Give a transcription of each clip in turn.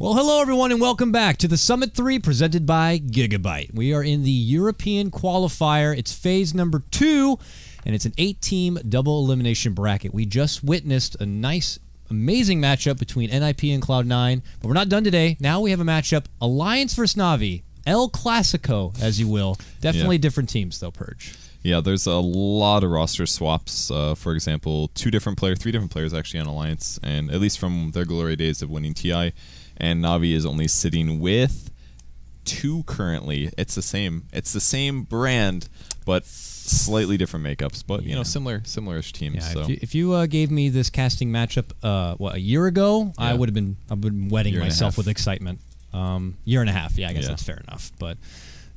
Well, hello everyone and welcome back to the Summit 3 presented by Gigabyte. We are in the European qualifier. It's phase number 2 and it's an 8-team double elimination bracket. We just witnessed a nice, amazing matchup between NIP and Cloud9, but we're not done today. Now we have a matchup, Alliance versus Navi. El Clasico, as you will. Definitely different teams though, Purge. Yeah, there's a lot of roster swaps. For example, 3 different players actually on Alliance, and at least from their glory days of winning TI. And Navi is only sitting with 2 currently. It's the same brand, but slightly different makeups. But you know, similar-ish teams. Yeah, so. if you gave me this casting matchup, what, a year ago, yeah. I've been wetting myself with excitement. Year and a half. Yeah, I guess that's fair enough. But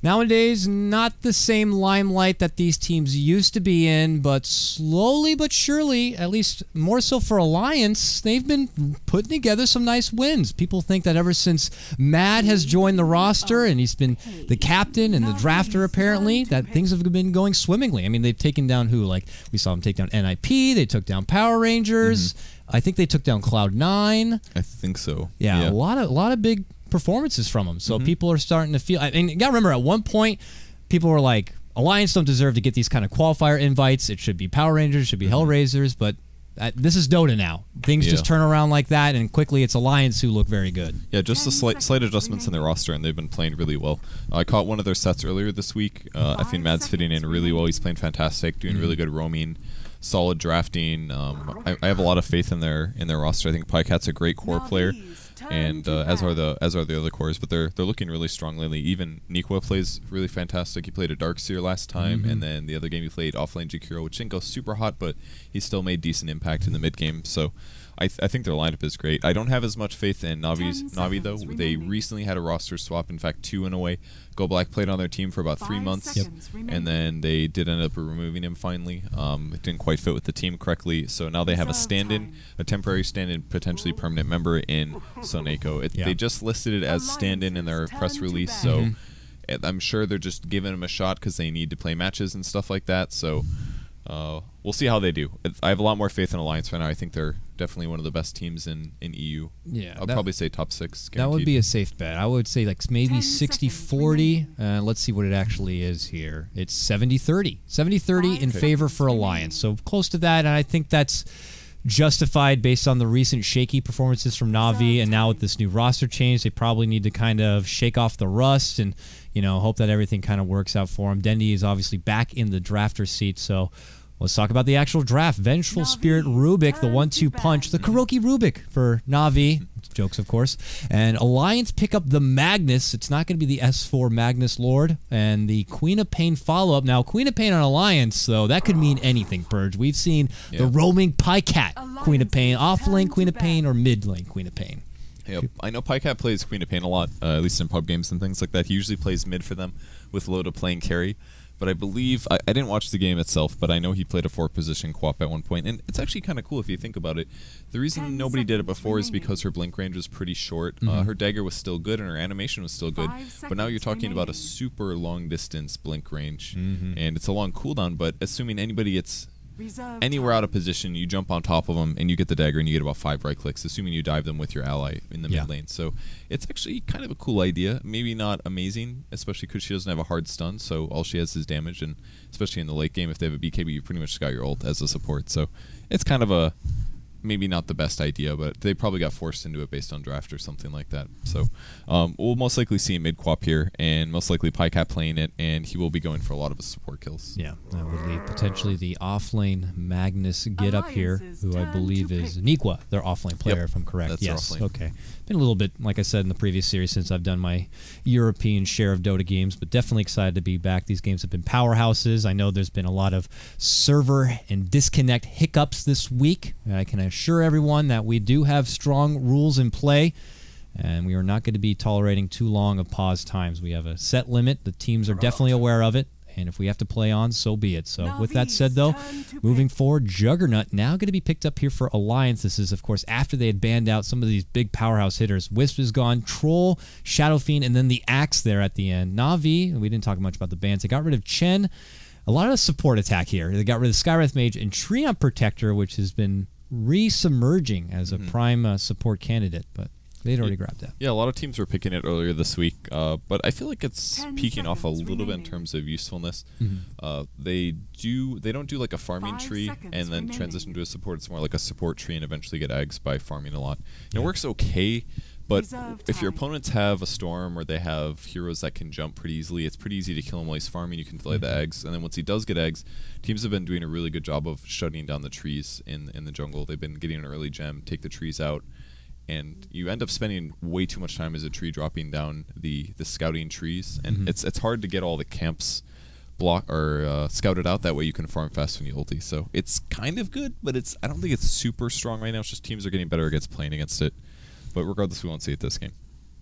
nowadays, not the same limelight that these teams used to be in, but slowly but surely, at least more so for Alliance, they've been putting together some nice wins. People think that ever since Mad has joined the roster and he's been the captain and the drafter apparently, that things have been going swimmingly. I mean, they've taken down who? Like, we saw them take down NIP, they took down Power Rangers, I think they took down Cloud9. I think so. Yeah, a lot of big performances from them. So people are starting to feel, I mean, you gotta remember at one point people were like, Alliance don't deserve to get these kind of qualifier invites. It should be Power Rangers, it should be Hellraisers, but this is Dota now. Things just turn around like that, and quickly it's Alliance who look very good. Yeah, just a slight adjustments in their roster, and they've been playing really well. I caught one of their sets earlier this week. I think Mad's fitting in really well. He's playing fantastic, doing really good roaming, solid drafting. I have a lot of faith in their roster. I think Pycat's a great core player, and as are the other cores. But they're looking really strong lately. Even Nikwa plays really fantastic. He played a Darkseer last time, and then the other game he played offlane Jakiro, which didn't go super hot, but he still made decent impact in the mid game. So I think their lineup is great. I don't have as much faith in Navi though. They recently had a roster swap, in fact 2 in a way. Go Black played on their team for about 3 months, and then they did end up removing him finally. It didn't quite fit with the team correctly, so now they have a temporary stand-in, potentially permanent member in Soneko. They just listed it as stand-in in their press release, so I'm sure they're just giving him a shot because they need to play matches and stuff like that. So we'll see how they do. I have a lot more faith in Alliance right now. I think they're definitely one of the best teams in EU. Yeah, I'll probably say top 6. Guaranteed. That would be a safe bet. I would say like maybe 60-40. Let's see what it actually is here. It's 70-30. 70-30 in favor for Alliance. So close to that, and I think that's justified based on the recent shaky performances from Navi, and now with this new roster change, they probably need to kind of shake off the rust and, you know, hope that everything kind of works out for them. Dendy is obviously back in the drafter seat, so let's talk about the actual draft. Vengeful Spirit Rubik, the 1-2 punch, the Kuroki Rubik for Navi. Jokes, of course. And Alliance pick up the Magnus. It's not going to be the S4 Magnus Lord. And the Queen of Pain follow-up. Now, Queen of Pain on Alliance, though, that could mean anything, Purge. We've seen the roaming Pycat Queen of Pain, off-lane Queen of Pain, or mid-lane Queen of Pain. Yep. I know Pycat plays Queen of Pain a lot, at least in pub games and things like that. He usually plays mid for them with Loda playing carry. But I believe, I didn't watch the game itself, but I know he played a 4-position Quap at one point. And it's actually kind of cool if you think about it. The reason nobody did it before is because her blink range was pretty short. Her dagger was still good and her animation was still good. But now you're talking about a super long distance blink range. And it's a long cooldown, but assuming anybody gets anywhere out of position, you jump on top of them and you get the dagger and you get about 5 right clicks, assuming you dive them with your ally in the mid lane. So it's actually kind of a cool idea. Maybe not amazing, especially because she doesn't have a hard stun, so all she has is damage, and especially in the late game, if they have a BKB, you pretty much just got your ult as a support. So it's kind of a maybe not the best idea, but they probably got forced into it based on draft or something like that. So we'll most likely see a mid-quap here, and most likely Pycat playing it, and he will be going for a lot of his support kills. Yeah, that would leave potentially the offlane Magnus get up here, who I believe is Nikwa, their offlane player, if I'm correct. That's their offlane. Okay. Been a little bit, like I said in the previous series, since I've done my European share of Dota games, but definitely excited to be back. These games have been powerhouses. I know there's been a lot of server and disconnect hiccups this week. I can assure everyone that we do have strong rules in play, and we are not going to be tolerating too long of pause times. We have a set limit. The teams are definitely aware of it, and if we have to play on, so be it. So with that said, though, moving forward, Juggernaut now going to be picked up here for Alliance. This is, of course, after they had banned out some of these big powerhouse hitters. Wisp is gone, Troll, Shadow Fiend, and then the Axe there at the end. Navi, we didn't talk much about the bans. They got rid of Chen. A lot of support attack here. They got rid of Skywrath Mage and Treant Protector, which has been re-submerging as a prime support candidate. But They'd already grabbed that. Yeah, a lot of teams were picking it earlier this week, but I feel like it's peaking off a little bit in terms of usefulness. They don't do like a farming tree and then transition to a support. It's more like a support tree and eventually get eggs by farming a lot. And it works okay, but if your opponents have a storm or they have heroes that can jump pretty easily, it's pretty easy to kill him while he's farming. You can delay the eggs, and then once he does get eggs, teams have been doing a really good job of shutting down the trees in the jungle. They've been getting an early gem, take the trees out, and you end up spending way too much time as a tree dropping down the scouting trees, and it's hard to get all the camps block or scouted out. That way you can farm fast when you ulti. So it's kind of good, but I don't think it's super strong right now. It's just teams are getting better against playing against it. But regardless, we won't see it this game.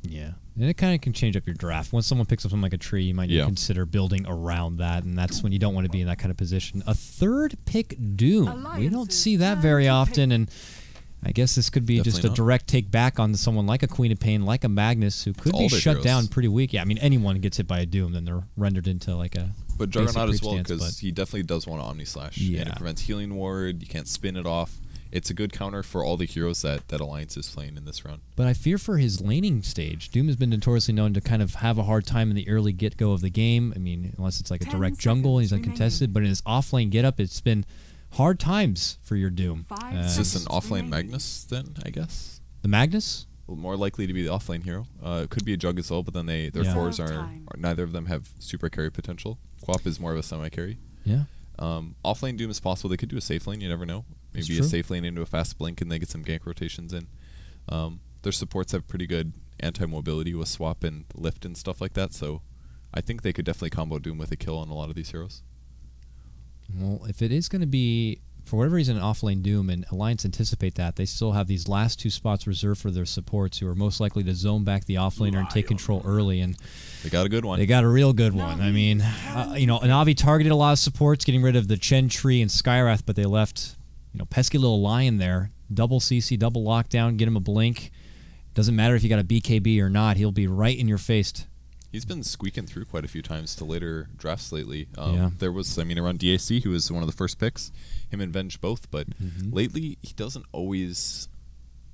Yeah, and it kind of can change up your draft. Once someone picks up something like a tree, you might need to consider building around that, and that's when you don't want to be in that kind of position. A third pick Doom. We don't see that very often, and I guess this could be just a direct take back on someone like a Queen of Pain, like a Magnus, who could be shut down pretty weak. Yeah, I mean, anyone gets hit by a Doom, then they're rendered into like a... But Juggernaut as well, because he definitely does want to Omni Slash. Yeah. And it prevents Healing Ward, you can't spin it off. It's a good counter for all the heroes that Alliance is playing in this round. But I fear for his laning stage. Doom has been notoriously known to kind of have a hard time in the early get-go of the game. I mean, unless it's like a direct jungle and he's uncontested. But in his off-lane get-up, it's been hard times for your Doom. Is this an off-lane Magnus then, I guess? The Magnus? Well, more likely to be the off-lane hero. It could be a Jug as well, but then their cores are neither of them have super carry potential. Quap is more of a semi-carry. Yeah. Off-lane Doom is possible. They could do a safe lane, you never know. Maybe a safe lane into a fast blink and they get some gank rotations in. Their supports have pretty good anti-mobility with swap and lift and stuff like that, so I think they could definitely combo Doom with a kill on a lot of these heroes. Well, if it is going to be, for whatever reason, an off-lane Doom, and Alliance anticipate that, they still have these last two spots reserved for their supports who are most likely to zone back the off-laner and take control early, and they got a good one. They got a real good one. I mean, Navi targeted a lot of supports, getting rid of the Chen Tree and Skywrath, but they left... pesky little lion there. Double CC, double lockdown, get him a blink. Doesn't matter if you got a BKB or not. He'll be right in your face. He's been squeaking through quite a few times to later drafts lately. There was, around DAC, who was one of the first picks. Him and Venge both, but lately he doesn't always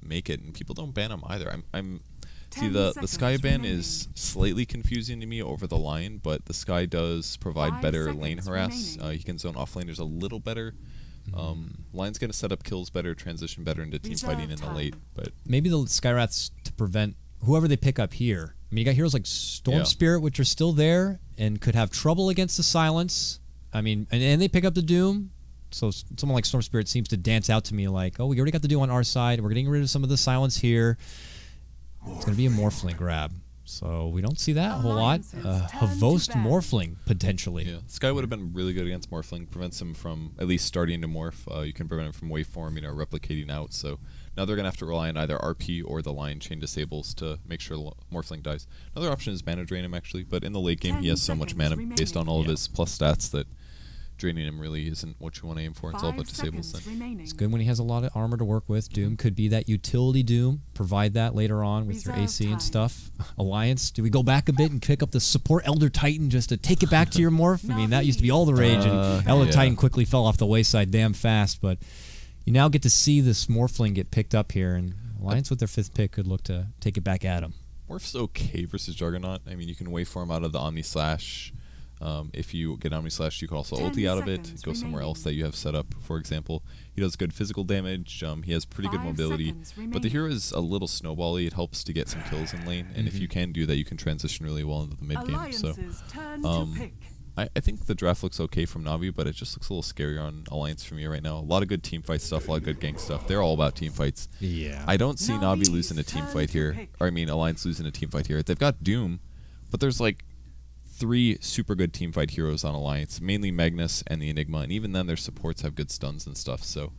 make it, and people don't ban him either. See, the Sky ban is slightly confusing to me over the line, but the Sky does provide better lane harass. He can zone off laners a little better. Line's going to set up kills better, transition better into team fighting in the late. But maybe the Skywraths to prevent whoever they pick up here. I mean, you got heroes like Storm Spirit, which are still there and could have trouble against the Silence. I mean, and they pick up the Doom. So someone like Storm Spirit seems to dance out to me like, oh, we already got the Doom on our side. We're getting rid of some of the Silence here. It's going to be a Morphling grab. So we don't see that a whole lot. Havost Morphling, potentially. Yeah, Sky would have been really good against Morphling. Prevents him from at least starting to morph. You can prevent him from waveforming or replicating out. So now they're going to have to rely on either RP or the Lion Chain disables to make sure Morphling dies. Another option is mana drain him, actually. But in the late game, he has so much mana based on all of his plus stats that draining him really isn't what you want to aim for. It's all about disables then. It's good when he has a lot of armor to work with. Doom could be that utility Doom. Provide that later on with your AC and stuff. Alliance, do we go back a bit and pick up the support Elder Titan just to take it back to your morph? I mean, that used to be all the rage, and Elder Titan quickly fell off the wayside damn fast, but you now get to see this Morphling get picked up here, and Alliance with their 5th pick could look to take it back at him. Morph's okay versus Juggernaut. I mean, you can waveform out of the Omni Slash. If you get Omni Slash, you can also ulti out of it, go somewhere else that you have set up, for example. He does good physical damage, he has pretty good mobility, but the hero is a little snowbally. It helps to get some kills in lane, and if you can do that, you can transition really well into the mid-game. So, I think the draft looks okay from Navi, but it just looks a little scarier on Alliance for me right now. A lot of good team fight stuff, a lot of good gank stuff. They're all about team fights. Yeah. I don't see Navi losing a team fight here, or I mean Alliance losing a team fight here. They've got Doom, but there's like 3 super good teamfight heroes on Alliance, mainly Magnus and the Enigma, and even then their supports have good stuns and stuff, so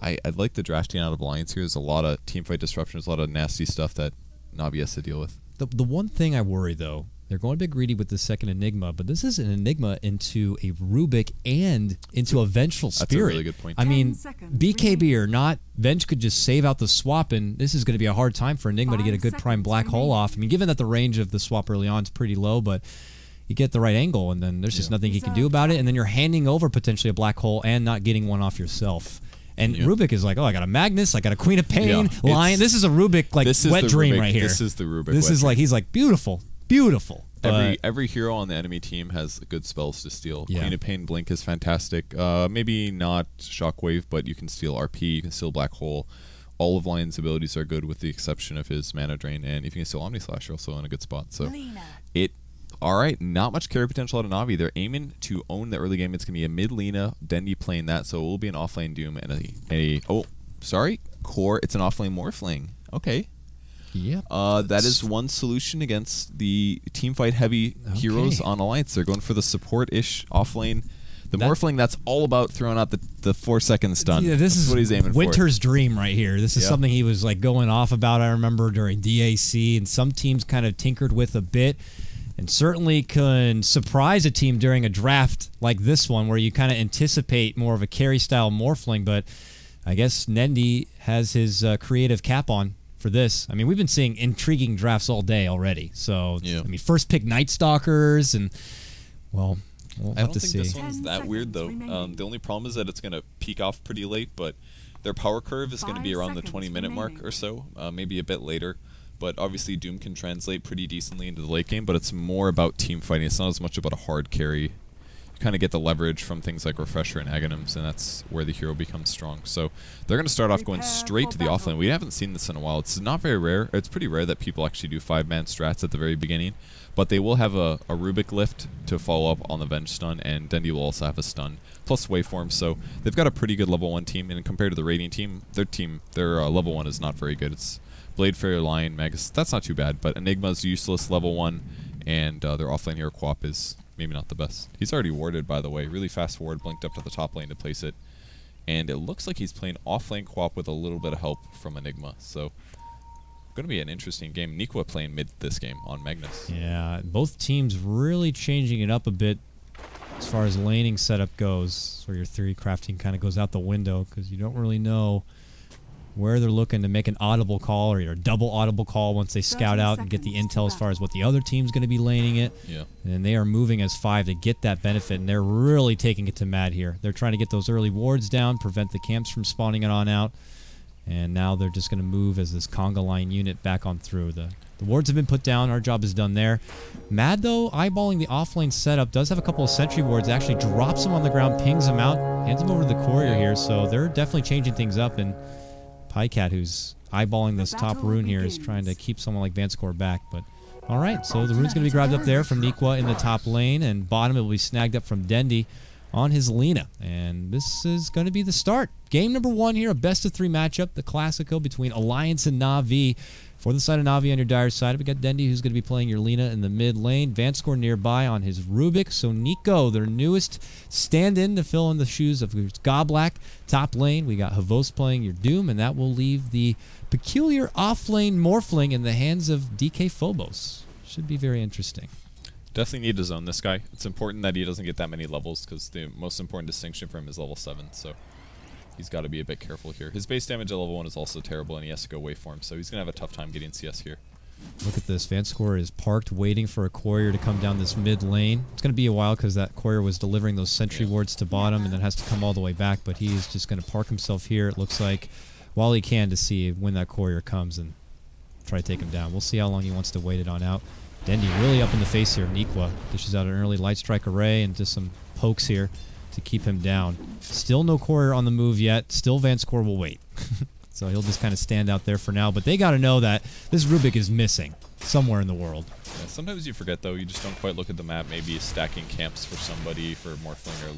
I'd like the drafting out of Alliance here. There's a lot of teamfight disruption, there's a lot of nasty stuff that Navi has to deal with. The one thing I worry, though, they're going a bit greedy with the second Enigma, but this is an Enigma into a Rubik and into a Vengeful Spirit. That's a really good point. I mean, BKB or not, Venge could just save out the swap, and this is going to be a hard time for Enigma to get a good prime black hole off. I mean, given that the range of the swap early on is pretty low, but you get the right angle, and then there's just nothing he can do about it, and then you're handing over potentially a black hole and not getting one off yourself. And Rubik is like, oh, I got a Magnus, I got a Queen of Pain, Lion. This is a Rubik like wet dream right here. This is the Rubik. This is like, he's like, beautiful, beautiful. Every hero on the enemy team has good spells to steal. Queen of Pain Blink is fantastic. Maybe not Shockwave, but you can steal RP, you can steal Black Hole. All of Lion's abilities are good with the exception of his Mana Drain, and if you can steal Omni Slash, you're also in a good spot. So alright, not much carry potential out of Navi. They're aiming to own the early game. It's going to be a mid Lina, Dendi playing that, so it will be an offlane Doom and Core. It's an offlane Morphling. Okay. Yeah. That is one solution against the teamfight heavy heroes on Alliance. They're going for the support-ish offlane. The Morphling, that's all about throwing out the 4-second stun. Yeah, this is what he's aiming Winter's dream right here. This is something he was like going off about, I remember, during DAC, and some teams kind of tinkered with a bit, and certainly can surprise a team during a draft like this one where you kind of anticipate more of a carry-style Morphling, but I guess Dendi has his creative cap on for this. I mean, we've been seeing intriguing drafts all day already, so, I mean, first pick Night Stalkers, and, well... I don't think this one's that weird, though. The only problem is that it's going to peak off pretty late, but their power curve is going to be around the 20-minute mark or so, maybe a bit later. But obviously, Doom can translate pretty decently into the late game, but it's more about team fighting. It's not as much about a hard carry. You kind of get the leverage from things like Refresher and Aghanims, and that's where the hero becomes strong. So they're going to start off going straight to the offlane. We haven't seen this in a while. It's not very rare. It's pretty rare that people actually do 5-man strats at the very beginning. But they will have a Rubik lift to follow up on the Venge stun, and Dendi will also have a stun, plus waveform. So they've got a pretty good level 1 team, and compared to the Radiant team, their level 1 is not very good. It's Blade Fairy, Lion, Magus. That's not too bad, but Enigma's useless level 1, and their offlane hero Quap is maybe not the best. He's already warded, by the way. Really fast ward, blinked up to the top lane to place it. And it looks like he's playing offlane Quap with a little bit of help from Enigma. So going to be an interesting game. Nikwa playing mid this game on Magnus. Yeah, both teams really changing it up a bit as far as laning setup goes. So your theory crafting kind of goes out the window because you don't really know where they're looking to make an audible call or a double audible call once they scout out and get the intel as far as what the other team's going to be laning it. Yeah. And they are moving as 5 to get that benefit, and they're really taking it to Mad here. They're trying to get those early wards down, prevent the camps from spawning it on out. And now they're just going to move as this conga line unit back on through. The wards have been put down. Our job is done there. Mad, though, eyeballing the offlane setup, does have a couple of sentry wards. Actually drops him on the ground, pings him out, hands him over to the courier here. So they're definitely changing things up. And Pycat, who's eyeballing this top rune here, is trying to keep someone like Vanscore back. But all right, so the rune's going to be grabbed up there from Nikwa in the top lane. And bottom, it will be snagged up from Dendi on his Lina. And this is going to be the start. Game number 1 here, a best-of-3 matchup, the Classico between Alliance and Navi. For the side of Navi on your dire side, we got Dendi, who's going to be playing your Lina in the mid lane. Vanscore nearby on his Rubik. So Nico, their newest stand-in to fill in the shoes of Goblak. Top lane, we got Havos playing your Doom, and that will leave the peculiar off-lane Morphling in the hands of DK Phobos. Should be very interesting. Definitely need to zone this guy. It's important that he doesn't get that many levels because the most important distinction for him is level 7. So he's got to be a bit careful here. His base damage at level 1 is also terrible, and he has to go waveform, so he's going to have a tough time getting CS here. Look at this. Vanscore is parked waiting for a courier to come down this mid lane. It's going to be a while because that courier was delivering those sentry wards to bottom and then has to come all the way back, but he is just going to park himself here, it looks like, while he can to see when that courier comes and try to take him down. We'll see how long he wants to wait it on out. Dendi really up in the face here. Nikwa dishes out an early light strike array and just some pokes here to keep him down. Still no courier on the move yet. Still Vanscore will wait. So he'll just kind of stand out there for now. But they got to know that this Rubik is missing somewhere in the world. Yeah, sometimes you forget, though. You just don't quite look at the map. Maybe stacking camps for somebody, for Morphling, or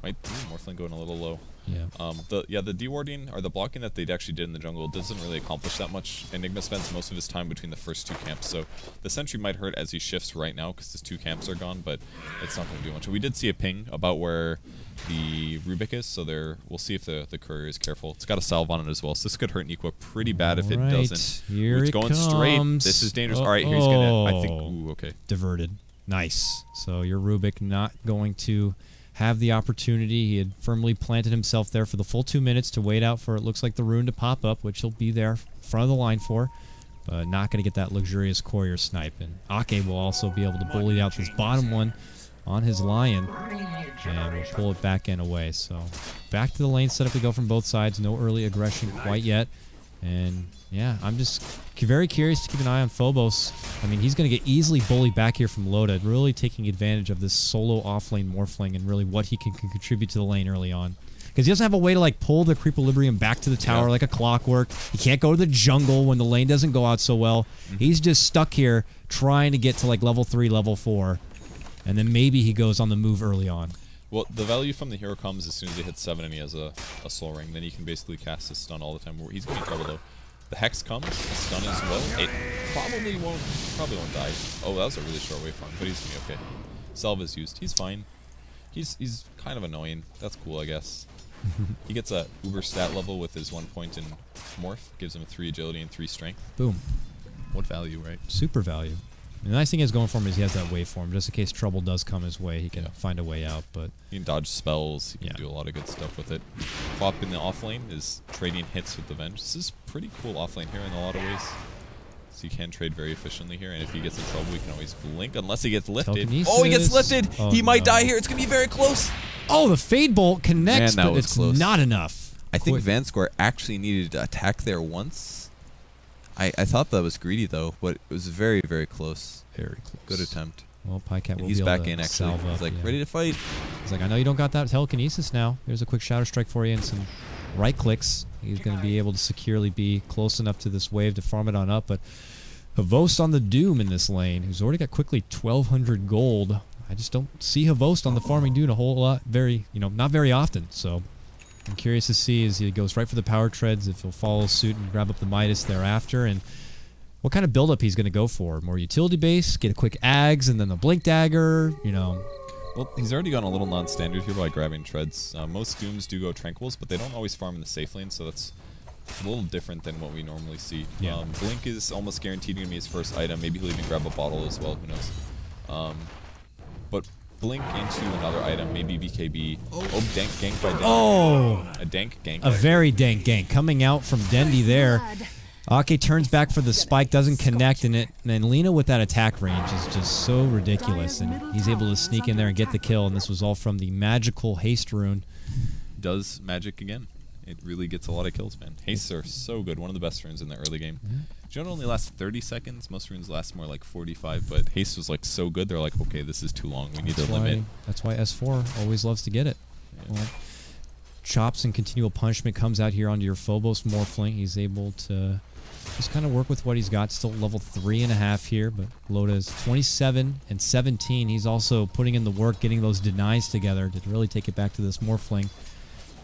might Morphling going a little low. Yeah. The dewarding or the blocking that they actually did in the jungle doesn't really accomplish that much. Enigma spends most of his time between the first 2 camps, so the sentry might hurt as he shifts right now because his 2 camps are gone, but it's not going to do much. We did see a ping about where the Rubik is, so we'll see if the courier is careful. It's got a salve on it as well, so this could hurt Nikwa pretty bad if it doesn't. Here it's going straight. This is dangerous. All right, here's gonna. I think. Ooh, okay. Diverted. Nice. So your Rubik not going to have the opportunity. He had firmly planted himself there for the full 2 minutes to wait out for, it looks like, the rune to pop up, which he'll be there front of the line for, but not going to get that luxurious courier snipe. And Ake will also be able to bully out this bottom one on his Lion. And we'll pull it back in away. So back to the lane setup we go from both sides. No early aggression quite yet. And yeah, I'm just very curious to keep an eye on Phobos. I mean, he's going to get easily bullied back here from Loda, really taking advantage of this solo offlane Morphling and really what he can contribute to the lane early on. Because he doesn't have a way to like pull the Creepolibrium back to the tower like a clockwork. He can't go to the jungle when the lane doesn't go out so well. He's just stuck here trying to get to like level 3, level 4. And then maybe he goes on the move early on. Well, the value from the hero comes as soon as he hits 7 and he has a soul ring. Then he can basically cast his stun all the time. He's going to be in trouble though. The Hex comes, the stun as well. It probably won't die. Oh, that was a really short waveform, but he's going to be okay. Salve is used. He's fine. He's kind of annoying. That's cool, I guess. He gets a uber stat level with his 1 point in Morph. Gives him 3 agility and 3 strength. Boom. What value, right? Super value. And the nice thing is going for him is he has that waveform. Just in case trouble does come his way, he can find a way out. But he can dodge spells. He can do a lot of good stuff with it. Plop in the offlane is trading hits with the Venge. This is pretty cool offlane here in a lot of ways. So you can trade very efficiently here. And if he gets in trouble, we can always blink unless he gets lifted. Telekinesis. Oh, he gets lifted. Oh, he might die here. It's going to be very close. Oh, the Fade Bolt connects, Man, but it's close. not enough. I think Vansquare actually needed to attack there once. I thought that was greedy though, but it was very, very close. Very close. Good attempt. Well, Pycat will He's be able back to in actually. He's like ready to fight. He's like, I know you don't got that telekinesis now. There's a quick Shadow Strike for you and some right clicks. He's going to be able to securely be close enough to this wave to farm it on up. But Havost on the Doom in this lane, who's already got quickly 1,200 gold. I just don't see Havost on the farming Dune a whole lot, not very often. So I'm curious to see as he goes right for the power treads, if he'll follow suit and grab up the Midas thereafter. And what kind of buildup he's going to go for. More utility base, get a quick Ags, and then the Blink Dagger, Well, he's already gone a little non-standard here by grabbing treads. Most Dooms do go Tranquils, but they don't always farm in the safe lane, so that's a little different than what we normally see. Yeah. Blink is almost guaranteed going to be his first item. Maybe he'll even grab a bottle as well, who knows. But Blink into another item, maybe BKB. Oh, dank gank by Dank. Oh! A dank gank. A very dank gank. Coming out from Dendi there. Ake turns back for the spike, doesn't connect, and Lina with that attack range is just so ridiculous, and he's able to sneak in there and get the kill, and this was all from the magical haste rune. Does magic again. It really gets a lot of kills, man. Hastes are so good. One of the best runes in the early game. Don't only last 30 seconds. Most runes last more like 45, but Haste was like so good, they're like, okay, this is too long. We need to limit. That's why S4 always loves to get it. Yeah. Well, Chops and Continual Punishment comes out here onto your Phobos Morphling. He's able to just kind of work with what he's got. Still level 3.5 here, but Loda is 27 and 17. He's also putting in the work, getting those denies together to really take it back to this Morphling.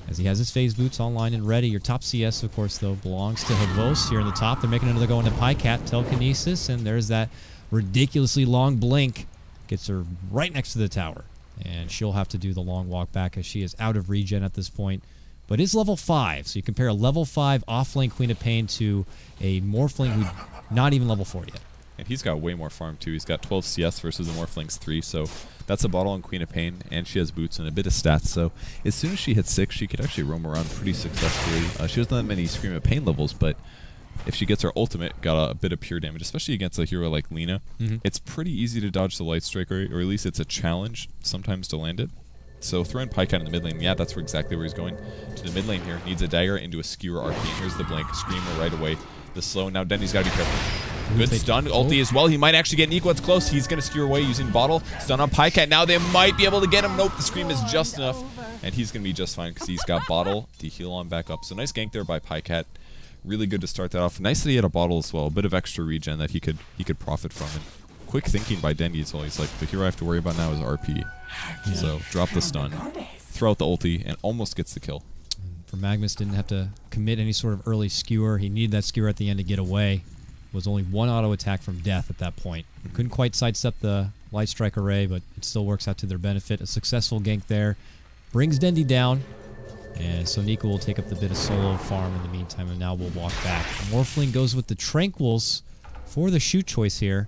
As he has his phase boots online and ready. Your top CS, of course, though, belongs to Havos here in the top. They're making another go into Pycat, Telekinesis, and there's that ridiculously long blink. Gets her right next to the tower. And she'll have to do the long walk back as she is out of regen at this point. But is level 5, so you compare a level 5 offlane Queen of Pain to a Morphling who's not even level 4 yet. And he's got way more farm, too. He's got 12 CS versus the Morphling's 3, so that's a bottle on Queen of Pain, and she has boots and a bit of stats, so as soon as she hits 6, she could actually roam around pretty successfully. She doesn't have many Scream of Pain levels, but if she gets her ultimate, got a bit of pure damage, especially against a hero like Lina. It's pretty easy to dodge the Light Strike, or at least it's a challenge sometimes to land it. So throw in Pycat in the mid lane. Yeah, that's exactly where he's going. To the mid lane here. Needs a dagger into a skewer RP. Here's the blink. Screamer right away. The slow. Now Dendy's got to be careful. Good stun. Ulti as well. He might actually get an equal. It's close. He's going to skewer away using bottle. Stun on Pycat. Now they might be able to get him. Nope. The scream is just enough. And he's going to be just fine because he's got bottle to heal on back up. So nice gank there by Pycat. Really good to start that off. Nice that he had a bottle as well. A bit of extra regen that he could profit from. And quick thinking by Dendy as well. He's like, the hero I have to worry about now is RP. Yeah. So drop the stun, throw out the ulti, and almost gets the kill. For Magnus, didn't have to commit any sort of early skewer. He needed that skewer at the end to get away. Was only one auto attack from death at that point. Couldn't quite sidestep the Light Strike array, but it still works out to their benefit. A successful gank there. Brings Dendy down. And so Nico will take up the bit of solo farm in the meantime, and now we'll walk back. Morphling goes with the Tranquils for the shoot choice here.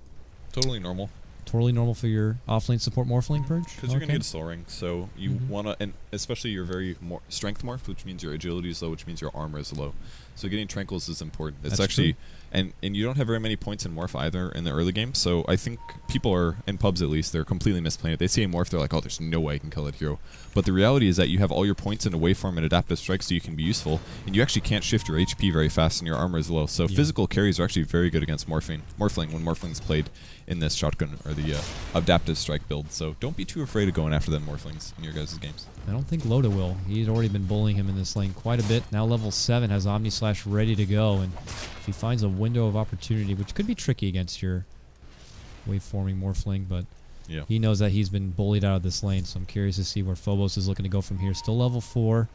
Totally normal. Totally normal for your offlane support Morphling, Purge? Because you're going to get a soul ring, so you want to... And especially your very strength morph, which means your agility is low, which means your armor is low. So getting tranquils is important. It's actually true. And you don't have very many points in morph either in the early game. So I think people are, in pubs at least, they're completely misplaying it. They see a morph, they're like, oh, there's no way I can kill that hero. But the reality is that you have all your points in a waveform and adaptive strike, so you can be useful, and you actually can't shift your HP very fast, and your armor is low. So physical carries are actually very good against morphling when morphling's played in this shotgun or the adaptive strike build. So don't be too afraid of going after them morphlings in your guys' games. I don't think Loda will. He's already been bullying him in this lane quite a bit. Now level 7 has Omni Slash ready to go, and if he finds a window of opportunity, which could be tricky against your waveforming morphling, but he knows that he's been bullied out of this lane, so I'm curious to see where Phobos is looking to go from here. Still level 4,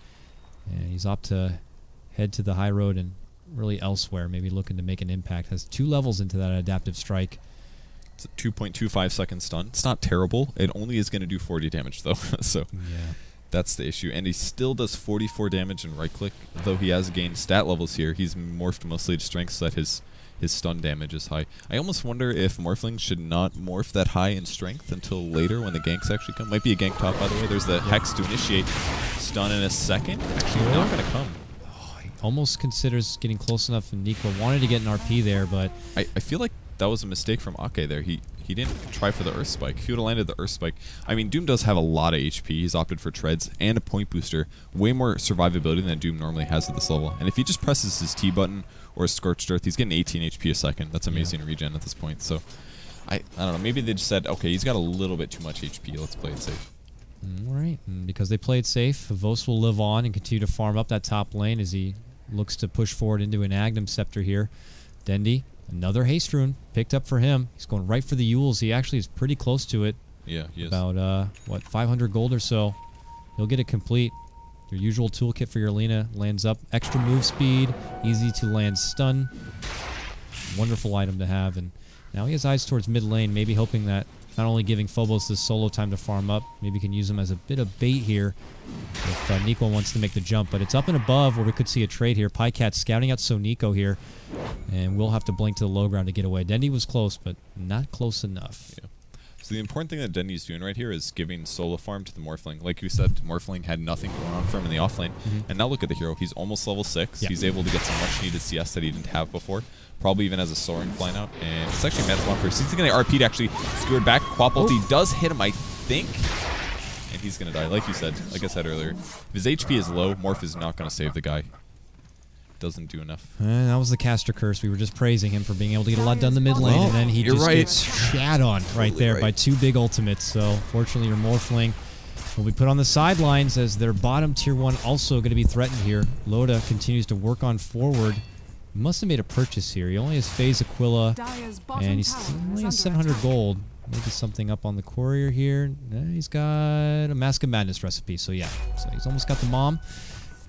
and he's up to head to the high road and really elsewhere, maybe looking to make an impact. Has 2 levels into that adaptive strike. It's a 2.25 second stun. It's not terrible. It only is going to do 40 damage, though, so that's the issue. And he still does 44 damage in right-click, though he has gained stat levels here. He's morphed mostly to strength so that his stun damage is high. I almost wonder if morphlings should not morph that high in strength until later when the ganks actually come. Might be a gank top, by the way. There's the Hex to initiate. Stun in a second. Actually, not going to come. Oh, he almost considers getting close enough, and Nico wanted to get an RP there, but I feel like that was a mistake from Ake there. He didn't try for the Earth Spike. If he would have landed the Earth Spike, I mean, Doom does have a lot of HP. He's opted for treads and a point booster. Way more survivability than Doom normally has at this level. And if he just presses his T button or Scorched Earth, he's getting 18 HP a second. That's amazing regen at this point. So, I don't know. Maybe they just said, okay, he's got a little bit too much HP. Let's play it safe. All right. And because they played safe, Vos will live on and continue to farm up that top lane as he looks to push forward into an Agnum Scepter here. Dendi, another haste rune picked up for him. He's going right for the Yules. He actually is pretty close to it. Yeah, he is. About, what, 500 gold or so. He'll get it complete. Your usual toolkit for your Lina lands up. Extra move speed, easy to land stun. Wonderful item to have. And now he has eyes towards mid lane, maybe hoping that not only giving Phobos this solo time to farm up, maybe can use him as a bit of bait here if Nico wants to make the jump. But it's up and above where we could see a trade here. Pycat scouting out Nico here, and we'll have to blink to the low ground to get away. Dendi was close, but not close enough. Yeah. So the important thing that Dendi's doing right here is giving solo farm to the Morphling. Like you said, Morphling had nothing going on for him in the offlane. And now look at the hero. He's almost level 6. He's able to get some much needed CS that he didn't have before. Probably even has a soaring flying out. And it's actually managed one first. He's going to RP to actually skewered back. Quap ulti does hit him, I think. And he's going to die. Like you said, like I said earlier, if his HP is low, Morph is not going to save the guy. Doesn't do enough. And that was the caster curse. We were just praising him for being able to get a lot done in the mid lane, and then he just gets shat on right there by 2 big ultimates. So fortunately, your Morphling will be put on the sidelines as their bottom tier 1 also going to be threatened here. Loda continues to work on forward. He must have made a purchase here. He only has Phase Aquila, and he only has 700 gold. Maybe something up on the courier here. He's got a Mask of Madness recipe, so yeah. So he's almost got the mom.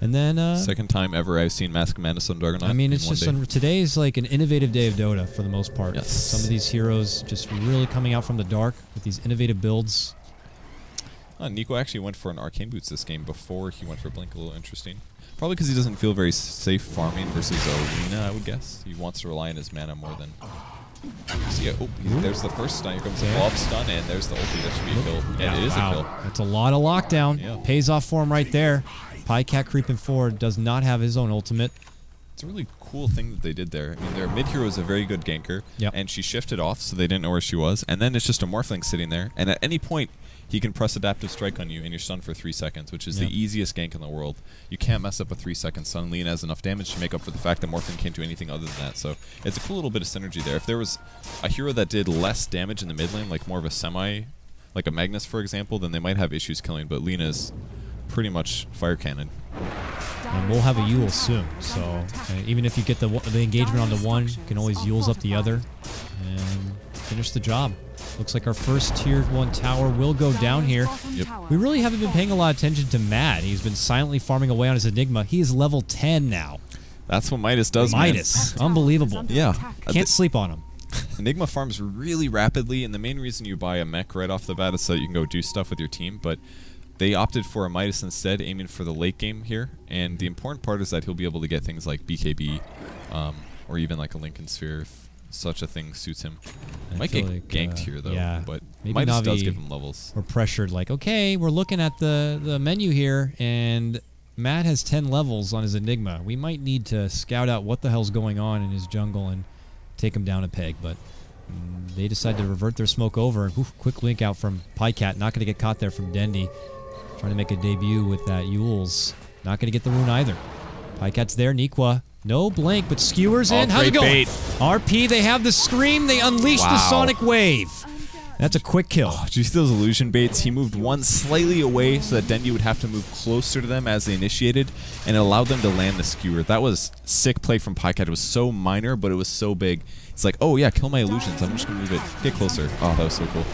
And then second time ever I've seen Mask of Madness on Dragonite. I mean, it's just today is like an innovative day of Dota for the most part. Yes. Some of these heroes just really coming out from the dark with these innovative builds. Nico actually went for an Arcane Boots this game before he went for Blink. A little interesting. Probably because he doesn't feel very safe farming versus Lina, I would guess. He wants to rely on his mana more than... So yeah, there's the first stun. Here comes the follow-up stun, and there's the ulti. That should be a kill. And it is a kill. That's a lot of lockdown. Pays off for him right there. Pycat creeping forward, does not have his own ultimate. It's a really cool thing that they did there. I mean, their mid hero is a very good ganker, and she shifted off so they didn't know where she was. And then it's just a Morphling sitting there, and at any point he can press Adaptive Strike on you and you're stunned for 3 seconds, which is the easiest gank in the world. You can't mess up a 3-second stun. Lina has enough damage to make up for the fact that Morphling can't do anything other than that. So it's a cool little bit of synergy there. If there was a hero that did less damage in the mid lane, like more of a semi, like a Magnus for example, then they might have issues killing, but Lina's pretty much fire cannon. And we'll have a Yule soon, so even if you get the engagement on the one, you can always Yules up the other and finish the job. Looks like our first tier 1 tower will go down here. We really haven't been paying a lot of attention to Mad. He's been silently farming away on his Enigma. He is level 10 now. That's what Midas does, Midas. Unbelievable. Yeah. Can't sleep on him. Enigma farms really rapidly, and the main reason you buy a mech right off the bat is so that you can go do stuff with your team, but they opted for a Midas instead, aiming for the late game here, and the important part is that he'll be able to get things like BKB, or even like a Lincoln Sphere if such a thing suits him. Might get ganked here though, but Maybe Midas Navi does give him levels. were pressured, like, okay, we're looking at the menu here, and Matt has 10 levels on his Enigma. We might need to scout out what the hell's going on in his jungle and take him down a peg, but they decide to revert their smoke over. Oof, quick link out from Pycat. Not going to get caught there from Dendy. Trying to make a debut with that Yules. Not going to get the rune either. Pycat's there. Nikwa. No blink, but skewers in. How's it going? RP, they have the scream. They unleash the sonic wave. That's a quick kill. Oh, did you see those illusion baits? He moved one slightly away so that Dendy would have to move closer to them as they initiated, and it allowed them to land the skewer. That was sick play from Pycat. It was so minor, but it was so big. It's like, oh yeah, kill my illusions. I'm just going to move it. Get closer. Oh, that was so cool.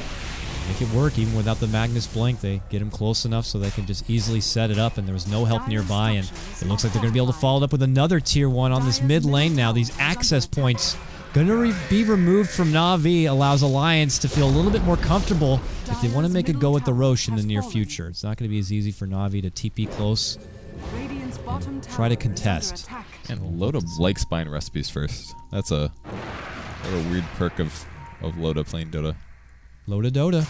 Make it work even without the Magnus Blink. They get him close enough so they can just easily set it up, and there was no help nearby, and it looks like they're going to be able to follow it up with another tier 1 on this mid lane now. These access points going to be removed from Navi, allows Alliance to feel a little bit more comfortable if they want to make a go at the Roche in the near future. It's not going to be as easy for Navi to TP close and try to contest. And Loda likes buying recipes first. That's a weird perk of Loda playing Dota. Loda Dota.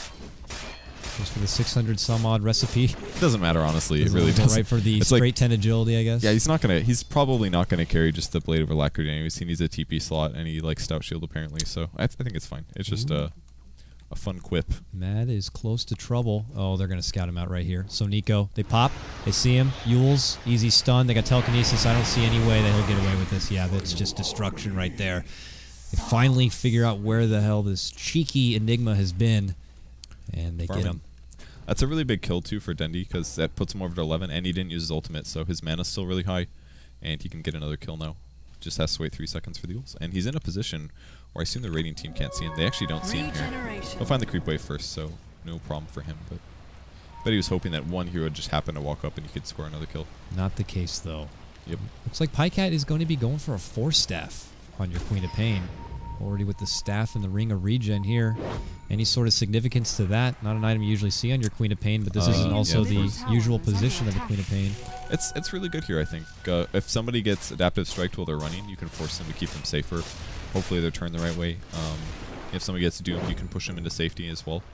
Just for the 600 some odd recipe. It doesn't matter, honestly. It really doesn't. Right for the straight 10 agility, I guess. Yeah, he's probably not gonna carry just the Blade of Alacrity anyways. He needs a TP slot, and he likes Stout Shield apparently. So I think it's fine. It's just a fun quip. Mad is close to trouble. Oh, they're gonna scout him out right here. So Nico, they pop. They see him. Yules, easy stun. They got telekinesis. I don't see any way that he'll get away with this. Yeah, that's just destruction right there. They finally figure out where the hell this cheeky Enigma has been, and they get him. That's a really big kill, too, for Dendy, because that puts him over to 11, and he didn't use his ultimate, so his mana's still really high, and he can get another kill now. Just has to wait 3 seconds for the ults. And he's in a position where I assume the raiding team can't see him. They actually don't see him here. They'll find the creep wave first, so no problem for him. But he was hoping that one hero would just happen to walk up and he could score another kill. Not the case, though. Yep. Looks like Pycat is going to be going for a 4-staff on your Queen of Pain. Already with the staff and the Ring of Regen here. Any sort of significance to that? Not an item you usually see on your Queen of Pain, but this isn't also the usual position of the Queen of Pain. It's really good here, I think. If somebody gets Adaptive Strike while they're running, you can force them to keep them safer. Hopefully they're turned the right way. If somebody gets doomed, you can push them into safety as well.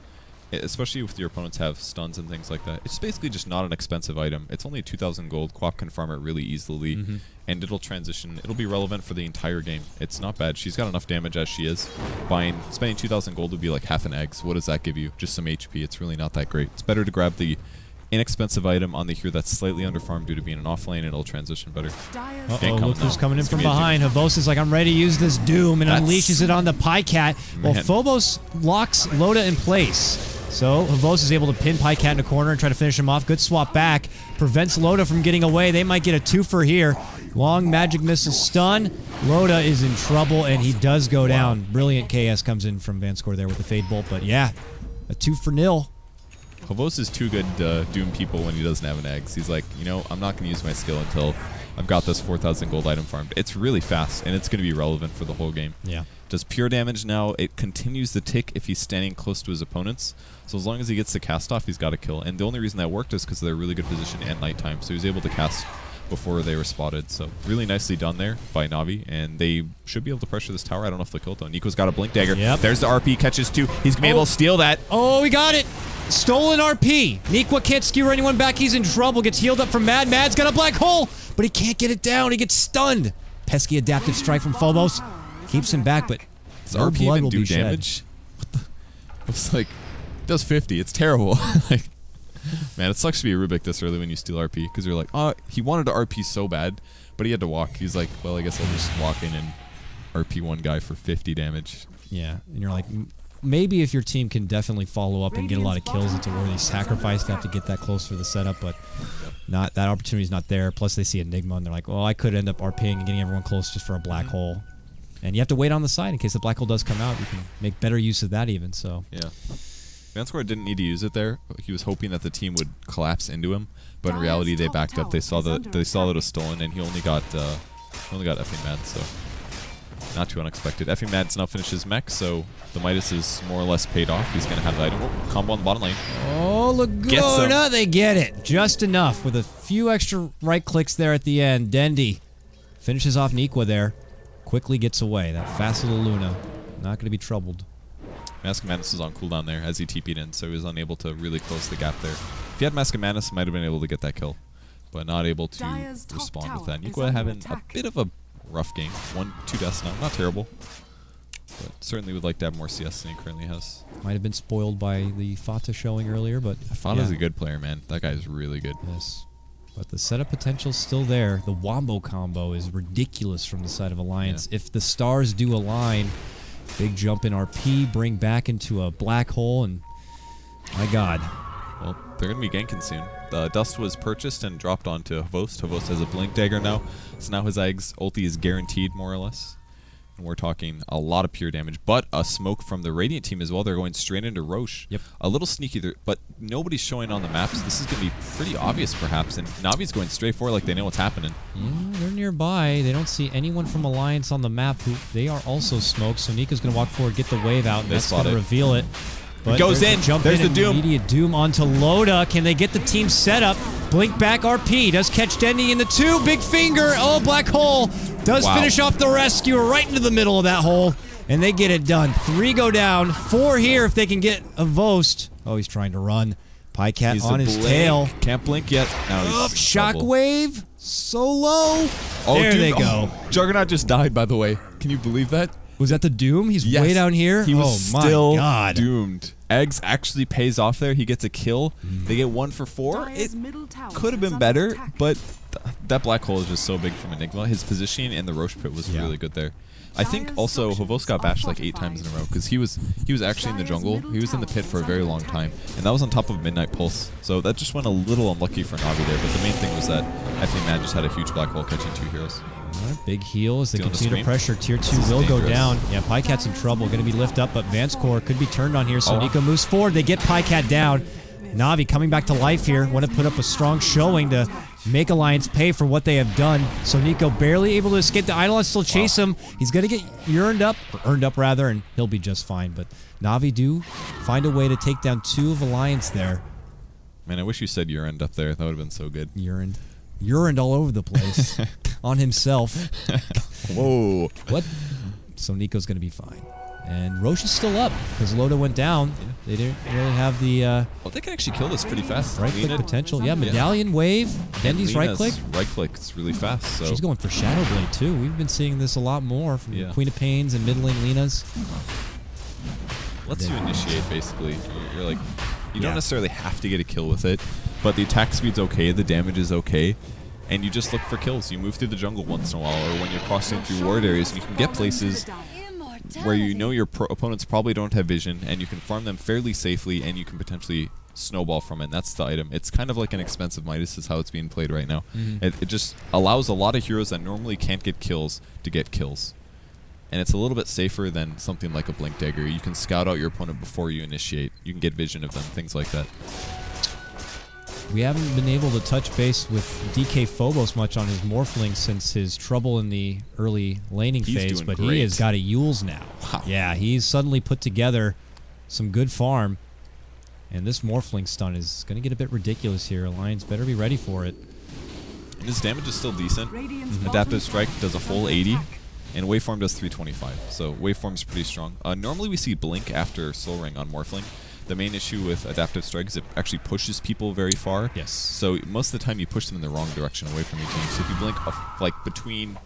Especially if your opponents have stuns and things like that. It's basically just not an expensive item. It's only 2,000 gold. Quap can farm it really easily, and it'll transition. It'll be relevant for the entire game. It's not bad. She's got enough damage as she is. Spending 2,000 gold would be like half an egg. So what does that give you? Just some HP. It's really not that great. It's better to grab the inexpensive item on the hero that's slightly underfarmed due to being an off lane, and it'll transition better. Uh-oh, look who's coming in from behind. Havos is like, I'm ready to use this Doom, and unleashes it on the Pycat. Well, Phobos locks Loda in place. So Havos is able to pin Pycat in a corner and try to finish him off. Good swap back. Prevents Loda from getting away. They might get a 2-for here. Long magic missile stun. Loda is in trouble, and he does go down. Brilliant KS comes in from Vanscore there with the Fade Bolt. But yeah, a 2-for-0. Havos is too good to doom people when he doesn't have an eggs. He's like, you know, I'm not going to use my skill until I've got this 4,000 gold item farmed. It's really fast, and it's going to be relevant for the whole game. Yeah. Does pure damage now. It continues to tick if he's standing close to his opponents. So as long as he gets the cast off, he's got to kill. And the only reason that worked is because they're a really good position at nighttime. So he was able to cast before they were spotted. So really nicely done there by Navi. And they should be able to pressure this tower. I don't know if they'll kill it though. Nico's got a blink dagger. Yep. There's the RP catches too. He's going to be able to steal that. Oh, we got it. Stolen RP. Nikwa can't skewer anyone back. He's in trouble. Gets healed up from Mad. Mad's got a black hole, but he can't get it down. He gets stunned. Pesky adaptive strike from Phobos. Keeps him back, but does RP even do damage? What the? It's like, it does 50. It's terrible. Like, man, it sucks to be a Rubik this early when you steal RP, because you're like, oh, he wanted to RP so bad, but he had to walk. He's like, well, I guess I'll just walk in and RP one guy for 50 damage. Yeah, and you're like, maybe if your team can definitely follow up and get a lot of kills, it's a worthy sacrifice to have to get that close for the setup, but not that opportunity's not there. Plus, they see Enigma, and they're like, well, I could end up RPing and getting everyone close just for a black hole. And you have to wait on the side in case the black hole does come out. You can make better use of that even, so. Yeah. Vanscore didn't need to use it there. He was hoping that the team would collapse into him, but in reality they backed up. They saw that it was stolen, and he only got effing mad, so not too unexpected. Effing Mad's now finished his mech, so the Midas is more or less paid off. He's gonna have the item. Oh, combo on the bottom lane. Oh, Laguna, they get it. Just enough with a few extra right clicks there at the end. Dendy finishes off Nikwa there. Quickly gets away. That fast little Luna. Not going to be troubled. Mask of Madness was on cooldown there as he TP'd in, so he was unable to really close the gap there. If he had Mask of Madness, might have been able to get that kill, but not able to respond with that. Nikwa having a bit of a rough game. 1-2 deaths now. Not terrible, but certainly would like to have more CS than he currently has. Might have been spoiled by the Fata showing earlier, but Fata's a good player, man. That guy is really good. Yes. But the setup potential's still there. The Wombo combo is ridiculous from the side of Alliance. Yeah. If the stars do align, big jump in RP, bring back into a black hole, and my god. Well, they're going to be ganking soon. The Dust was purchased and dropped onto Hvost. Hvost has a Blink Dagger now, so now his Egg's ulti is guaranteed, more or less. And we're talking a lot of pure damage, but a smoke from the Radiant team as well. They're going straight into Roche. Yep. A little sneaky there, but nobody's showing on the maps. This is going to be pretty obvious, perhaps. And Navi's going straight for it like they know what's happening. Yeah, they're nearby. They don't see anyone from Alliance on the map who they are also smoked. So Nika's going to walk forward, get the wave out, and that's going to reveal it. But it goes in. There's the Doom. Immediate Doom onto Loda. Can they get the team set up? Blink back RP. Does catch Dendy in the 2. Big finger. Oh, black hole. Does finish off the rescue right into the middle of that hole. And they get it done. 3 go down. 4 here if they can get a Vost. Oh, he's trying to run. Pycat on his tail. Can't blink yet. Now he's Shockwave. So low. Oh, there they go. Juggernaut just died, by the way. Can you believe that? Was that the Doom? He's way down here? He was still doomed. Eggs actually pays off there. He gets a kill. They get 1 for 4. It could have been better, but that black hole is just so big from Enigma. His positioning in the Roche pit was really good there. I think also Hvost got bashed like 8 times in a row because he was actually in the jungle. He was in the pit for a very long time, and that was on top of Midnight Pulse. So that just went a little unlucky for Navi there. But the main thing was that I think Mad just had a huge black hole catching 2 heroes. Big heal as they continue to pressure. Tier 2 will go down. Yeah, Pycat's in trouble. Going to be lifted up, but Vance Core could be turned on here. So Nico moves forward. They get Pycat down. Navi coming back to life here. Want to put up a strong showing to make Alliance pay for what they have done. So Nico barely able to escape. The Eidolon still chase him. He's going to get earned up rather, and he'll be just fine. But Navi do find a way to take down 2 of Alliance there. Man, I wish you said urined up there. That would have been so good. Urined all over the place on himself. Whoa. What? So Nico's going to be fine. And Roche is still up because Loda went down. They didn't really have the... well, they can actually kill this pretty fast. Right-click potential. Yeah, Medallion Wave. Dendy's right-click. Right-click. It's really fast. So. She's going for Shadow Blade, too. We've been seeing this a lot more from Queen of Pains and mid lane Lena's. Lets you initiate, basically. You're like... You don't necessarily have to get a kill with it, but the attack speed's okay, the damage is okay, and you just look for kills. You move through the jungle once in a while, or when you're crossing through ward areas, and you can get places where you know your opponents probably don't have vision, and you can farm them fairly safely, and you can potentially snowball from it, and that's the item. It's kind of like an expensive Midas is how it's being played right now. It just allows a lot of heroes that normally can't get kills to get kills. And it's a little bit safer than something like a Blink Dagger. You can scout out your opponent before you initiate. You can get vision of them, things like that. We haven't been able to touch base with DK Phobos much on his Morphling since his trouble in the early laning phase, but he has got a Yules now. Wow. Yeah, he's suddenly put together some good farm, and this Morphling stun is going to get a bit ridiculous here. Alliance better be ready for it. And his damage is still decent. Adaptive Strike does a full 80. And Waveform does 325, so Waveform's pretty strong. Normally we see Blink after Soul Ring on Morphling. The main issue with Adaptive Strike is it actually pushes people very far. Yes. So most of the time you push them in the wrong direction away from your team. So if you blink like between...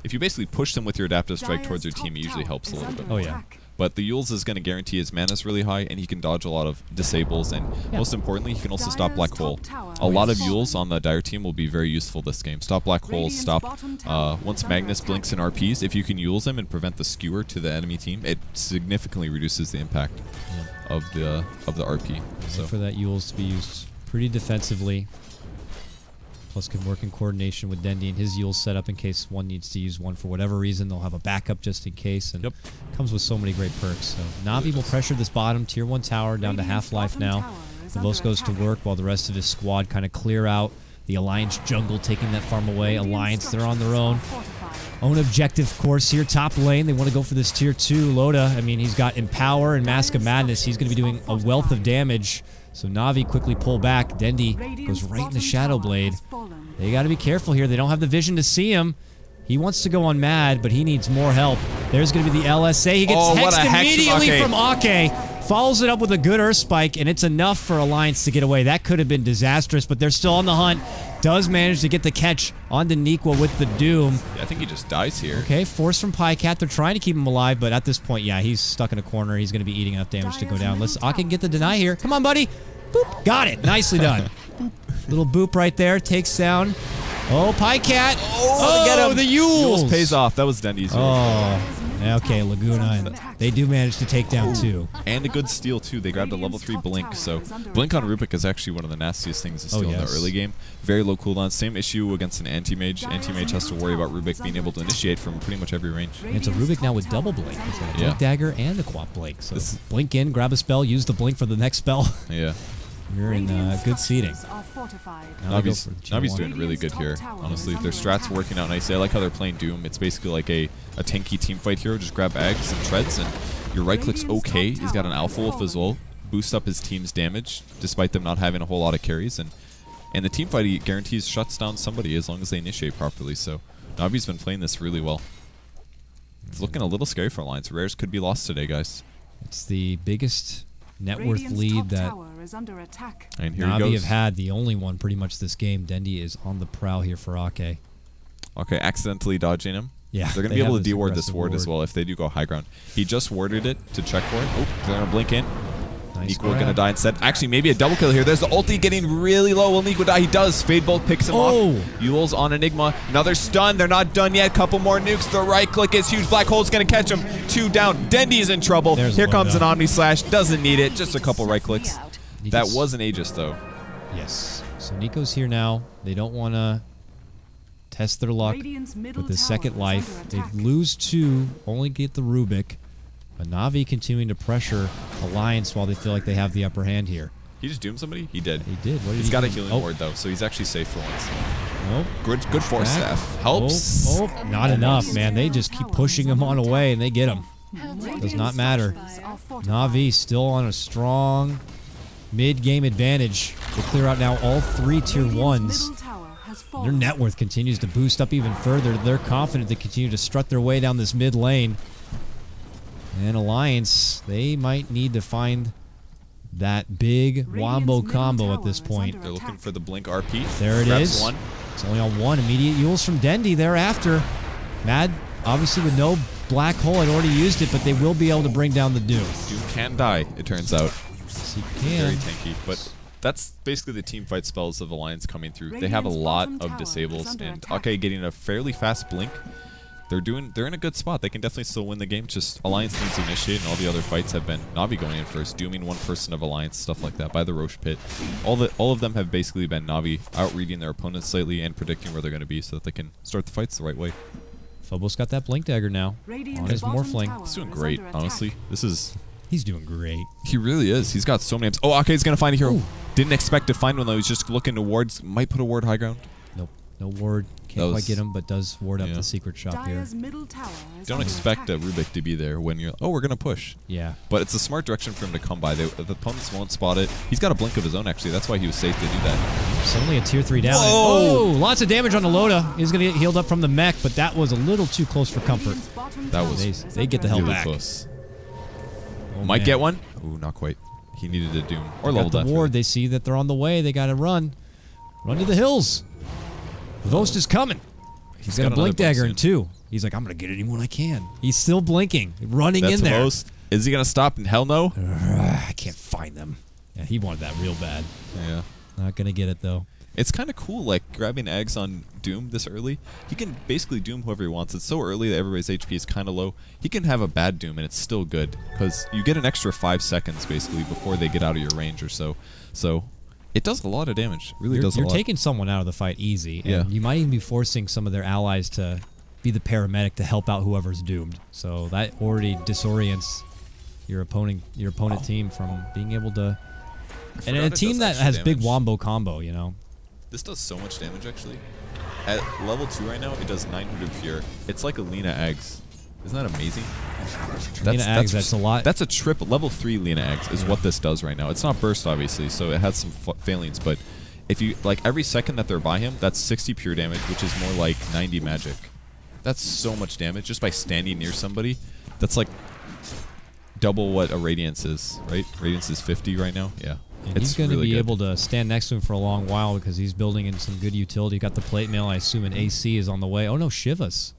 If you basically push them with your Adaptive Strike towards your team, it usually helps a little bit. Oh yeah. But the Yules is going to guarantee his mana's really high, and he can dodge a lot of disables, and most importantly, he can also stop Black Hole. A lot of Yules on the Dire team will be very useful this game. Stop Black Holes, stop... once Magnus blinks in RPs, if you can Yules him and prevent the skewer to the enemy team, it significantly reduces the impact of the RP. So for that Yules to be used pretty defensively. Plus can work in coordination with Dendy and his Yules set up in case one needs to use one for whatever reason. They'll have a backup just in case. And comes with so many great perks. So Navi will pressure this bottom tier 1 tower down to half life now. Vos goes to work while the rest of his squad kind of clear out. The Alliance jungle taking that farm away. Alliance, they're on their own. Own objective, of course, here. Top lane, they want to go for this tier 2. Loda, I mean, he's got Empower and Mask of Madness. He's going to be doing a wealth of damage. So Navi quickly pull back. Dendy goes right in the Shadow Blade. They got to be careful here. They don't have the vision to see him. He wants to go on Mad, but he needs more help. There's going to be the LSA. He gets what a hexed hex immediately from from Ake. Follows it up with a good Earth Spike, and it's enough for Alliance to get away. That could have been disastrous, but they're still on the hunt. Does manage to get the catch onto Nikwa with the Doom. Yeah, I think he just dies here. Okay, force from Pycat. They're trying to keep him alive, but at this point, yeah, he's stuck in a corner. He's going to be eating enough damage to go down. Let's Ake get the deny here. Come on, buddy. Boop. Got it. Nicely done. Little boop right there. Takes down. Oh, Pycat. Oh, get him. The Yules. Pays off. That was Dendy's. Oh. Okay, Laguna, and they do manage to take down 2. And a good steal, too. They grabbed a level 3 Blink, so Blink on Rubik is actually one of the nastiest things to steal in the early game. Very low cooldown. Same issue against an Anti-Mage. Anti-Mage has to worry about Rubik being able to initiate from pretty much every range. And it's a Rubik now with double Blink. He's got a Blink Dagger and a Quap Blink. So blink in, grab a spell, use the Blink for the next spell. Yeah. You're in good seating. Navi's doing really good here, honestly. Their strat's working out nicely. I like how they're playing Doom. It's basically like a tanky teamfight hero. Just grab Ags and Treads, and your right click's okay. He's got an Alpha Wolf as well. Boost up his team's damage, despite them not having a whole lot of carries. And the teamfight, he guarantees shuts down somebody as long as they initiate properly. So Navi's been playing this really well. It's looking a little scary for Alliance. Rares could be lost today, guys. It's the biggest net worth lead that and here Navi have had, the only one pretty much this game. Dendy is on the prowl here for Ake. Okay, accidentally dodging him. Yeah, they're going to be able to de-ward this ward as well if they do go high ground. He just warded it to check for it. Oh, they're going to blink in. Nice Nikwa going to die instead. Actually, maybe a double kill here. There's the ulti getting really low. Will Nikwa die? He does. Fade Bolt picks him off. Yule's on Enigma. Another stun. They're not done yet. Couple more nukes. The right click is huge. Black Hole's going to catch him. 2 down. Dendy's in trouble. Here comes an Omni Slash. Doesn't need it. Just a couple right clicks. That was an Aegis, though. Yes. So Nico's here now. They don't want to test their luck with the second life. They lose 2, only get the Rubik. But Navi continuing to pressure Alliance while they feel like they have the upper hand here. He just doomed somebody? He did. He did. What did he's he got do? a healing ward, though, so he's actually safe for once. Nope. Good force staff. Helps. Not enough, man. They just keep pushing him on away, and they get him. Does not matter. Navi still on a strong mid-game advantage. They clear out now all 3 tier 1s. Their net worth continues to boost up even further. They're confident to continue to strut their way down this mid lane. And Alliance, they might need to find that big wombo combo at this point. They're looking for the Blink RP. There it is. One. It's only on 1. Immediate Yules from Dendy thereafter. Mad, obviously with no Black Hole, had already used it, but they will be able to bring down the Doom. Doom can die, it turns out. Yes, he can. Very tanky, but that's basically the team fight spells of Alliance coming through. They have a lot of disables, and Ake getting a fairly fast Blink. They're in a good spot. They can definitely still win the game. Just Alliance needs to initiate, and all the other fights have been Navi going in first, dooming one person of Alliance, stuff like that, by the Roche pit. All of them have basically been Navi out-reading their opponents slightly and predicting where they're going to be so that they can start the fights the right way. Phobos got that Blink Dagger now on his Morphling. He's doing great, honestly. He's doing great. He really is. He's got so many amps. Oh, Ake's going to find a hero. Ooh. Didn't expect to find one, though. He's just looking to wards. Might put a ward high ground. Nope. No ward. Can't quite get him, but does ward up the secret shop here. Don't expect a Rubik to be there when you're, oh, we're going to push. Yeah. But it's a smart direction for him to come by. The opponents won't spot it. He's got a blink of his own, actually. That's why he was safe to do that. It's only a tier 3 down. Oh, lots of damage on the Loda. He's going to get healed up from the mech, but that was a little too close for comfort. That was they get the hell really back. Close. Oh, Might get one. Ooh, not quite. He needed a Doom. Or level death. Ward. They see that they're on the way. They got to run. Run to the hills. Vost is coming. He's got a Blink Dagger in 2. He's like, I'm going to get anyone I can. He's still blinking, running in there. Vost. Is he going to stop? Hell no. I can't find them. Yeah, he wanted that real bad. Yeah. Not going to get it, though. It's kind of cool, like, grabbing Eggs on Doom this early. He can basically Doom whoever he wants. It's so early that everybody's HP is kind of low. He can have a bad Doom, and it's still good, because you get an extra 5 seconds, basically, before they get out of your range or so. So it does a lot of damage. It really does a lot. You're taking someone out of the fight easy, and you might even be forcing some of their allies to be the paramedic to help out whoever's doomed. So that already disorients your opponent team from being able to... And a team that has big wombo combo, you know? This does so much damage, actually. At level 2 right now, it does 900 pure. It's like a Lina Eggs. Isn't that amazing? Lina Eggs, that's a lot. That's a triple. Level 3 Lina Eggs is what this does right now. It's not burst, obviously, so it has some failings, but if you, like, every second that they're by him, that's 60 pure damage, which is more like 90 magic. That's so much damage just by standing near somebody. That's like double what a Radiance is, right? Radiance is 50 right now. Yeah. And he's going to be able to stand next to him for a long while because he's building in some good utility. Got the plate mail. I assume an AC is on the way. Oh, no, Shivas.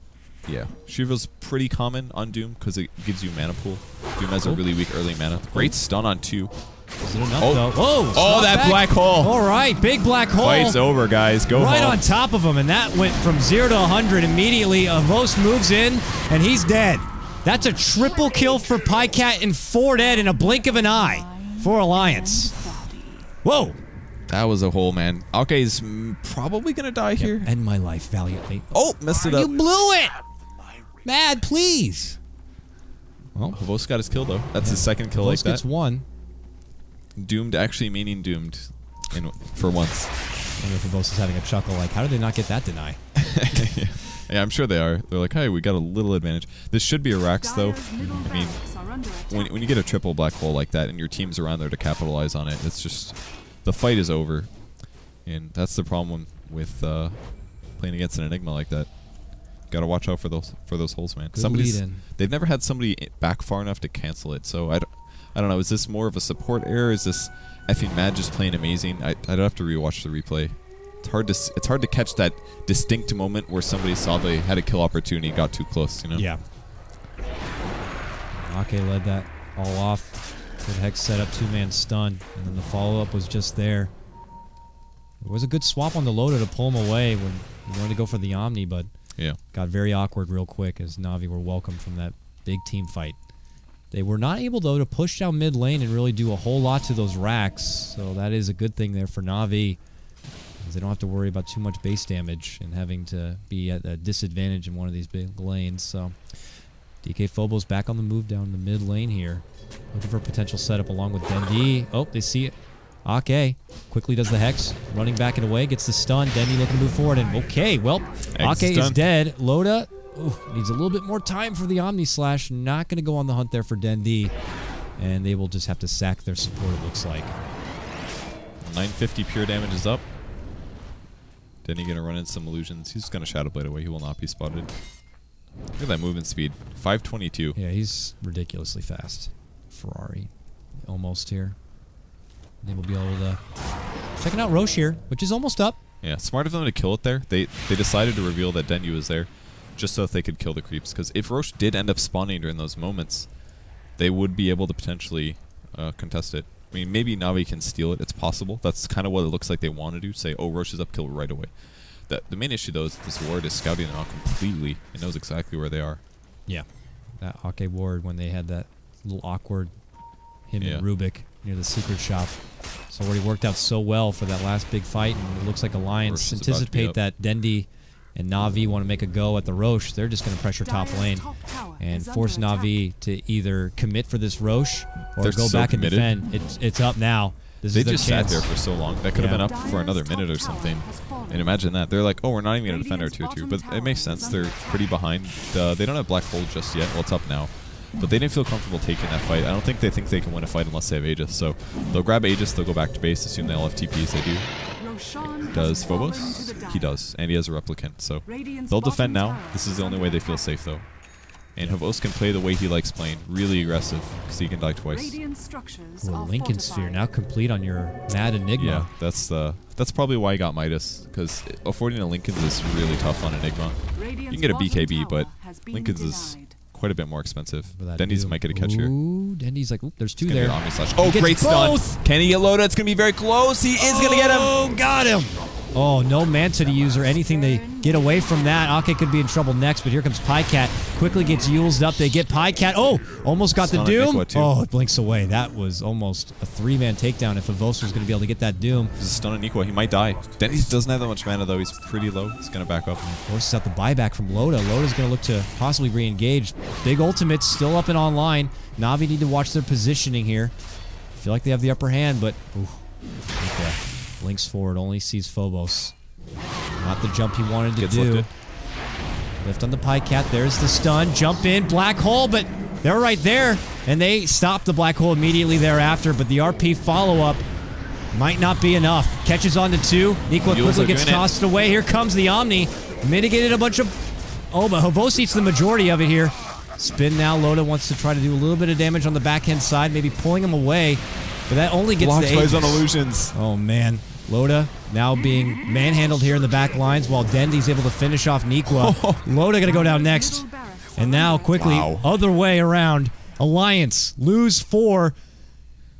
Yeah. Shiva's pretty common on Doom because it gives you mana pool. Doom has a really weak early mana. Great stun on 2. Is it enough, though? Whoa! Oh, that back. black hole. All right, big black hole. Fight's over, guys. Go right home. on top of him, and that went from 0 to 100 immediately. Avos moves in, and he's dead. That's a triple kill for Pycat and 4 dead in a blink of an eye for Alliance. Whoa! That was a hole, man. Alke's probably going to die here. End my life valiantly. Oh, messed it up. You blew it! Mad, please. Well, Avos got his kill, though. That's his second kill like that. Gets one. Doomed actually meaning doomed for once. I wonder if Avos is having a chuckle like, how did they not get that deny? Yeah, I'm sure they are. They're like, hey, we got a little advantage. This should be a Rax, though. I mean, when you get a triple black hole like that and your team's around there to capitalize on it, it's just, the fight is over. And that's the problem with playing against an Enigma like that. Gotta watch out for those holes, man. They've never had somebody back far enough to cancel it, so I don't know. Is this more of a support error? Is this effing Mad just playing amazing? I'd have to rewatch the replay. It's hard to catch that distinct moment where somebody saw they had a kill opportunity, got too close, you know? Yeah. Ake led that all off. Good Hex set up 2-man stun, and then the follow-up was just there. It was a good swap on the Loda to pull him away when he wanted to go for the Omni, but yeah, got very awkward real quick as Navi were welcomed from that big team fight. They were not able, though, to push down mid lane and really do a whole lot to those racks, so that is a good thing there for Navi, because they don't have to worry about too much base damage and having to be at a disadvantage in one of these big lanes. So DK Phobos back on the move down the mid lane here, looking for a potential setup along with Dendi. Oh, they see it. Ake quickly does the Hex, running back and away, gets the stun. Dendi looking to move forward, and okay, well, Ake is dead. Loda needs a little bit more time for the Omni Slash. Not going to go on the hunt there for Dendi, and they will just have to sack their support, it looks like. 950 pure damage is up. Dendi going to run in some illusions. He's going to Shadow Blade away. He will not be spotted. Look at that movement speed. 522. Yeah, he's ridiculously fast. Ferrari. Almost here. They will be able to checking out Roche here, which is almost up. Yeah, smart of them to kill it there. They decided to reveal that Denyu was there just so that they could kill the creeps. Because if Roche did end up spawning during those moments, they would be able to potentially contest it. I mean, maybe Navi can steal it. It's possible. That's kind of what it looks like they want to do. Say, oh, Roche is up, kill right away. The main issue, though, is this ward is scouting them out completely. It knows exactly where they are. Yeah. That Ake ward, when they had that little awkward him and Rubik near the secret shop. So already worked out so well for that last big fight, and it looks like Alliance anticipate that Dendi and Navi want to make a go at the Roche. They're just going to pressure top lane and force Navi to either commit for this Roche or go back and defend. It's up now. They just sat there for so long. That could have been up for another minute or something. And imagine that. They're like, oh, we're not even going to defend our 2-2. But it makes sense. They're pretty behind. They don't have Black Hole just yet. Well, it's up now. But they didn't feel comfortable taking that fight. I don't think they can win a fight unless they have Aegis. So they'll grab Aegis, they'll go back to base, assume they all have TPs. They do. Does Phobos? He does. And he has a Replicant. So they'll defend now. This is the only way they feel safe, though. And Havos can play the way he likes playing. Really aggressive, because he can die twice. Ooh, Lincoln Sphere now complete on your Mad Enigma. Yeah, that's probably why he got Midas, because affording a Lincoln's is really tough on Enigma. You can get a BKB, but Lincoln's is quite a bit more expensive. Dendi's might get a catch here. Ooh, Dendi's like, oop, there's two there. Oh, great stun. Can he get Loda? It's going to be very close. He is going to get him. Oh, got him. Oh, no Manta to use or anything to get away from that. Ake could be in trouble next, but here comes Pycat. Quickly gets Yulesed up. They get Pycat. Oh, almost got the Doom. Oh, it blinks away. That was almost a 3-man takedown if Avos was going to be able to get that Doom. This is a stun on Nikwa. He might die. Denny doesn't have that much mana, though. He's pretty low. He's going to back up. Forces out the buyback from Loda. Loda's going to look to possibly re-engage. Big ultimate's still up and online. Navi need to watch their positioning here. I feel like they have the upper hand, but ooh, okay. Links forward, only sees Phobos. Not the jump he wanted to do. Lifted. Lift on the Pycat. There's the stun. Jump in. Black hole, but they're right there. And they stop the black hole immediately thereafter. But the RP follow-up might not be enough. Catches on to 2. Nikwa quickly gets tossed away. Here comes the Omni. Mitigated a bunch of Oh, but Havos eats the majority of it here. Spin now. Loda wants to try to do a little bit of damage on the backhand side, maybe pulling him away. But that only gets Blocked the by his Aegis. own illusions. Oh, man. Loda now being manhandled here in the back lines while Dendi's able to finish off Nikwa. Loda going to go down next. And now, quickly, other way around. Alliance lose 4.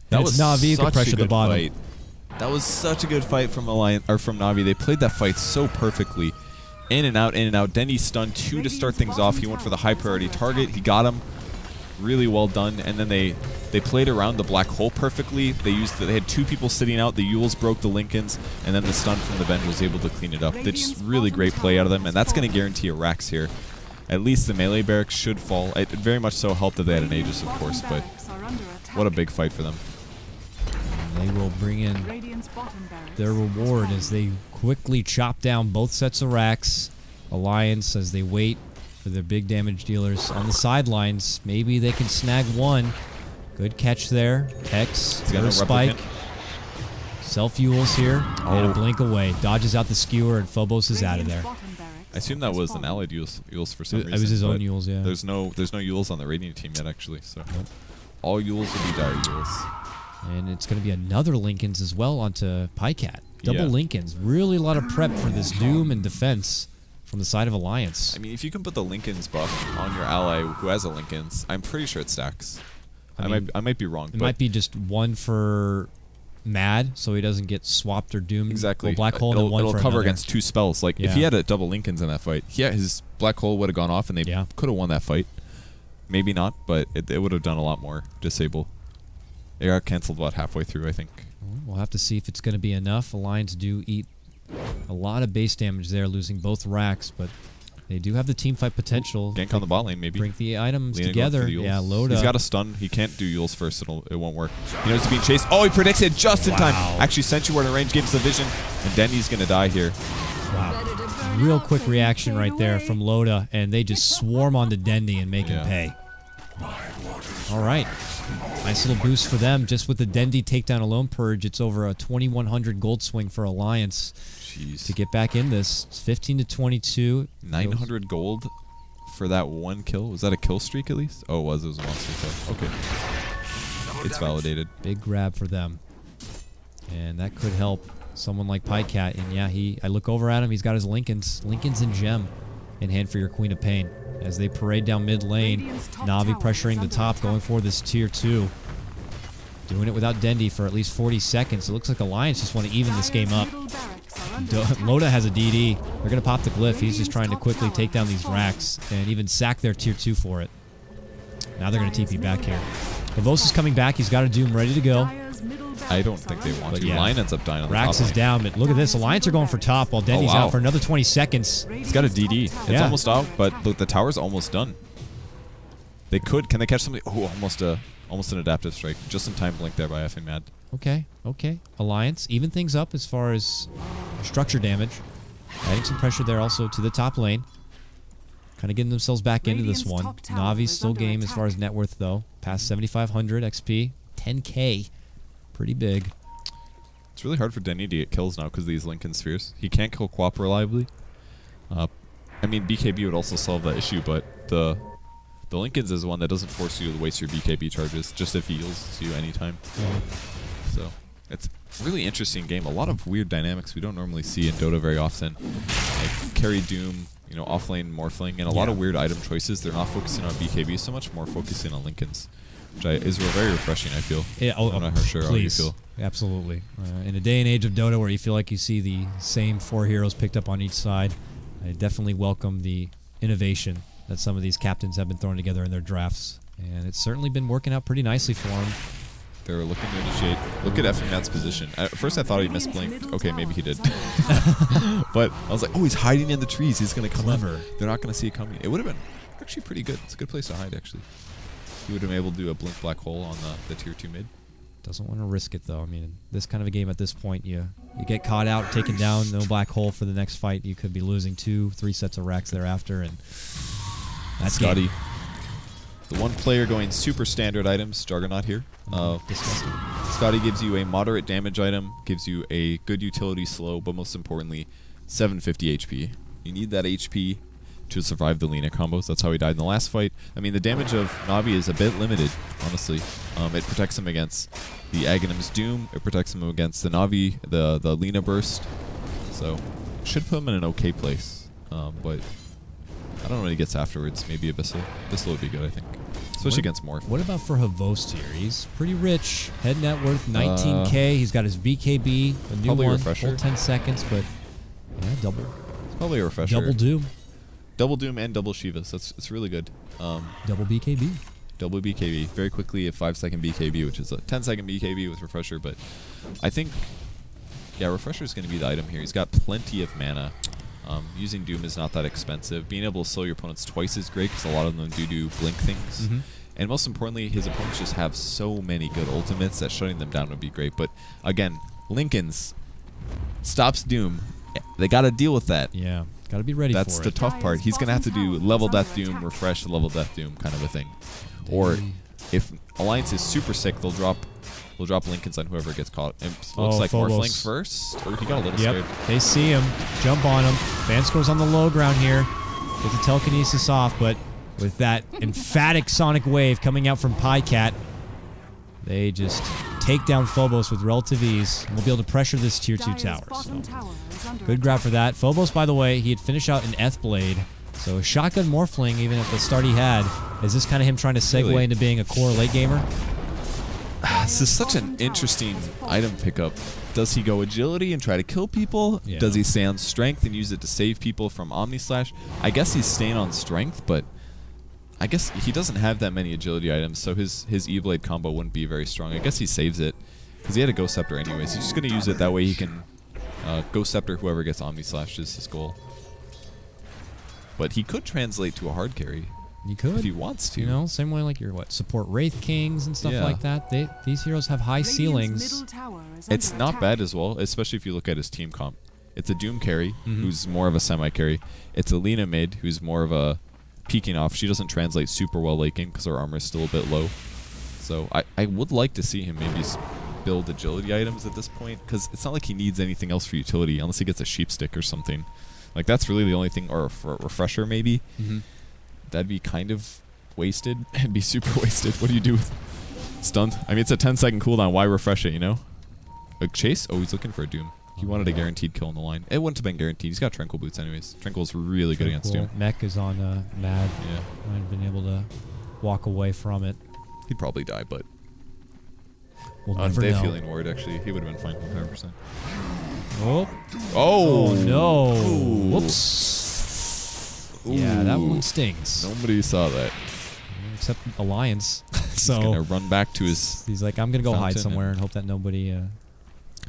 That was Navi who can such pressure a the good bottom. fight. That was such a good fight from Alliance or from Navi. They played that fight so perfectly. In and out, in and out. Dendi stunned 2 to start things off. He went for the high priority target. He got him. Really well done. And then they played around the black hole perfectly. They had 2 people sitting out. The Yules broke the Lincolns, and then the stun from the bench was able to clean it up. It's just really great play out of them, and that's going to guarantee a Rax here. At least the melee barracks should fall. It very much so helped that they had an Aegis, of course, but what a big fight for them. They will bring in their reward as they quickly chop down both sets of racks. Alliance, as they wait for their big damage dealers on the sidelines. Maybe they can snag one. Good catch there. Hex, got a spike. Self-Yules here, and a blink away. Dodges out the skewer, and Phobos is out of there. I assume that was an allied Yules for some reason. It was his own Yules, yeah. There's no Yules on the Radiant team yet, actually. So all Yules will be dire Yules. And it's going to be another Lincolns as well onto Pycat. Double Yeah. Lincolns. Really a lot of prep for this Doom and defense from the side of Alliance. I mean, if you can put the Lincolns buff on your ally who has a Lincolns, I'm pretty sure it stacks. I might be wrong. It might be just one for Mad, so he doesn't get swapped or doomed. Exactly. Black hole and one it'll for cover another. against 2 spells. Like, if he had a double Lincolns in that fight, his black hole would have gone off and they could have won that fight. Maybe not, but it would have done a lot more. Disable. It got canceled about halfway through, I think. We'll have to see if it's going to be enough. Alliance do eat a lot of base damage there, losing both racks, but they do have the team fight potential. Gank on the bot lane, maybe. Bring the items Leaning together. the Yules. Yeah, Loda. He's got a stun. He can't do Yules first. It won't work. He knows he's being chased. Oh, he predicts it just in time. Actually, Sentry in range, gives the vision, and Dendi's going to die here. Wow. Real quick reaction right there from Loda, and they just swarm onto Dendi and make him pay. All right. Nice little boost for them. Just with the Dendi takedown alone, Purge, it's over a 2,100 gold swing for Alliance. Jeez. To get back in this. It's 15 to 22. 900 gold for that one kill. Was that a kill streak at least? Oh, it was. It was a monster kill. Okay. It's validated. Big grab for them. And that could help someone like Pycat. And yeah, I look over at him. He's got his Lincolns and Gem in hand for your Queen of Pain. As they parade down mid lane, Navi pressuring the top, going for this tier 2. Doing it without Dendi for at least 40 seconds. It looks like Alliance just want to even this game up. Loda has a DD. They're going to pop the glyph. He's just trying to quickly take down these racks and even sack their tier 2 for it. Now they're going to TP back here. Lavos is coming back. He's got a Doom ready to go. I don't think they want to. Yeah. Lion ends up dying on the Rax top is lane. down, but look at this. Alliance are going for top while Dendi's out for another 20 seconds. He's got a DD. It's almost out, but look, the tower's almost done. They could. Can they catch somebody? Oh, almost an adaptive strike. Just in time blink there by effing Mad. Okay. Alliance, even things up as far as structure damage. Adding some pressure there also to the top lane. Kind of getting themselves back into this one. Navi's still game as far as net worth, though. Past 7,500 XP. 10K. Pretty big. It's really hard for Denny to get kills now because of these Lincoln Spheres. He can't kill Quap reliably. I mean, BKB would also solve that issue, but the Lincolns is one that doesn't force you to waste your BKB charges, just if he heals you anytime. So, it's a really interesting game. A lot of weird dynamics we don't normally see in Dota very often. Like carry Doom, offlane morphling, and a lot of weird item choices. They're not focusing on BKB so much, more focusing on Lincolns. Which is very refreshing, I feel. Yeah, I'm not sure how you feel. Absolutely. In a day and age of Dota where you feel like you see the same 4 heroes picked up on each side, I definitely welcome the innovation that some of these captains have been throwing together in their drafts. And it's certainly been working out pretty nicely for them. They're looking to initiate. Look at Mad's position. At first I thought he misblinked. Okay, maybe he did. But I was like, oh, he's hiding in the trees. He's going to come over. They're not going to see it coming. It would have been actually pretty good. It's a good place to hide, actually. He would have been able to do a blink black hole on the tier 2 mid. Doesn't want to risk it, though. I mean, this kind of a game at this point, you get caught out, taken down, no black hole for the next fight. You could be losing 2-3 sets of racks thereafter, and that's Scotty. The one player going super standard items, Juggernaut here. Scotty gives you a moderate damage item, gives you a good utility slow, but most importantly, 750 HP. You need that HP to survive the Lina combos. That's how he died in the last fight. I mean, the damage of Navi is a bit limited, honestly. It protects him against the Aghanim's Doom. It protects him against the Navi, the Lina Burst. So, should put him in an okay place. But I don't know what he gets afterwards. Maybe Abyssal. Abyssal would be good, I think. Especially against Morph. What about for Havost here? He's pretty rich. Head net worth 19K. He's got his BKB, a new probably one, refresher. full 10 seconds, but yeah, double. It's probably a refresher. Double Doom. Double Doom and double Shivas. It's really good. Double BKB. Double BKB. Very quickly a 5-second BKB, which is a 10-second BKB with refresher. But I think, yeah, refresher is going to be the item here. He's got plenty of mana. Using Doom is not that expensive. Being able to slow your opponents twice is great because a lot of them do blink things. And most importantly, his opponents just have so many good ultimates that shutting them down would be great. But again, Linken's stops Doom. They got to deal with that. Yeah, got to be ready for it. That's the tough part. He's going to have to do level Death Doom, refresh level Death Doom kind of a thing. Or if Alliance is super sick, they'll drop Linken's on whoever gets caught. It looks like Morphling first, or he got a little scared. They see him, jump on him. Vanscore's on the low ground here. Get the telekinesis off, but with that emphatic Sonic Wave coming out from Pycat, they just take down Phobos with relative ease, and we'll be able to pressure this tier 2 tower. So. Good grab for that. Phobos, by the way, he had finished out an Blade. So shotgun Morphling, even at the start he had. Is this kind of him trying to segue into being a core late gamer? This is such an interesting item pickup. Does he go agility and try to kill people? Yeah. Does he stay on strength and use it to save people from Omni Slash? I guess he's staying on strength, but I guess he doesn't have that many agility items, so his E-Blade combo wouldn't be very strong. I guess he saves it because he had a Ghost Scepter anyways. He's just going to use it that way he can Ghost Scepter whoever gets Omni Slash is his goal. But he could translate to a hard carry. You could. If he wants to. You know, same way like your support Wraith Kings and stuff like that. These heroes have high ceilings. It's not bad as well, especially if you look at his team comp. It's a Doom carry, who's more of a semi-carry. It's a Lina mid, who's more of a peeking off. She doesn't translate super well late game because her armor is still a bit low. So I would like to see him maybe build agility items at this point, because it's not like he needs anything else for utility, unless he gets a sheep stick or something. Like, that's really the only thing, or a refresher maybe. That'd be kind of wasted. It'd be super wasted. What do you do with stunned? I mean, it's a 10-second cooldown. Why refresh it, you know? A chase? Oh, he's looking for a Doom. He wanted a guaranteed kill on the line. It wouldn't have been guaranteed. He's got Tranquil Boots anyways. Tranquil's really good against Doom. Mech is on Mad. Yeah. Might have been able to walk away from it. He'd probably die, but We'll never Dave know. Healing Ward, actually, he would have been fine 100%. Oh. Oh no. Ooh. Whoops. Yeah, that one stings. Nobody saw that. Except Alliance. So he's gonna run back to his. He's like, I'm gonna go hide fountain somewhere and hope that nobody.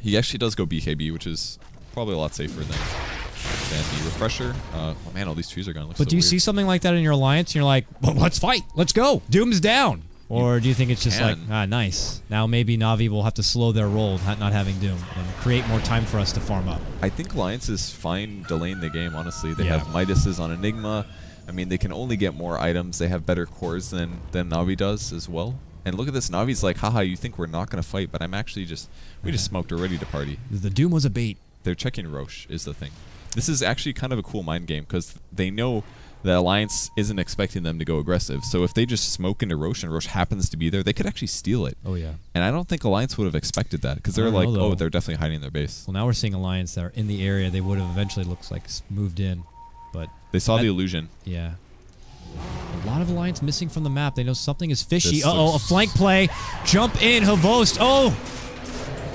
He actually does go BKB, which is probably a lot safer than the refresher. Oh man, all these trees are gonna look. But so do you weird. see something like that in your Alliance? And you're like, well, let's fight. Let's go. Doom's down. Or do you think it's just like, nice. Now maybe Navi will have to slow their roll, not having Doom, and create more time for us to farm up? I think Alliance is fine delaying the game, honestly. They have Midases on Enigma. I mean, they can only get more items. They have better cores than Navi does as well. And look at this. Navi's like, haha, you think we're not going to fight, but I'm actually just... We just smoked. We're ready to party. The Doom was a bait. They're checking Roche is the thing. This is actually kind of a cool mind game because they know the Alliance isn't expecting them to go aggressive. So if they just smoke into Roche and Roche happens to be there, they could actually steal it. Oh, yeah. And I don't think Alliance would have expected that because they're like, oh, they're definitely hiding their base. Well, now we're seeing Alliance that are in the area. They would have eventually looks like moved in. But they saw the illusion. Yeah. A lot of Alliance missing from the map. They know something is fishy. Uh-oh, a flank play. Jump in, Havost. Oh!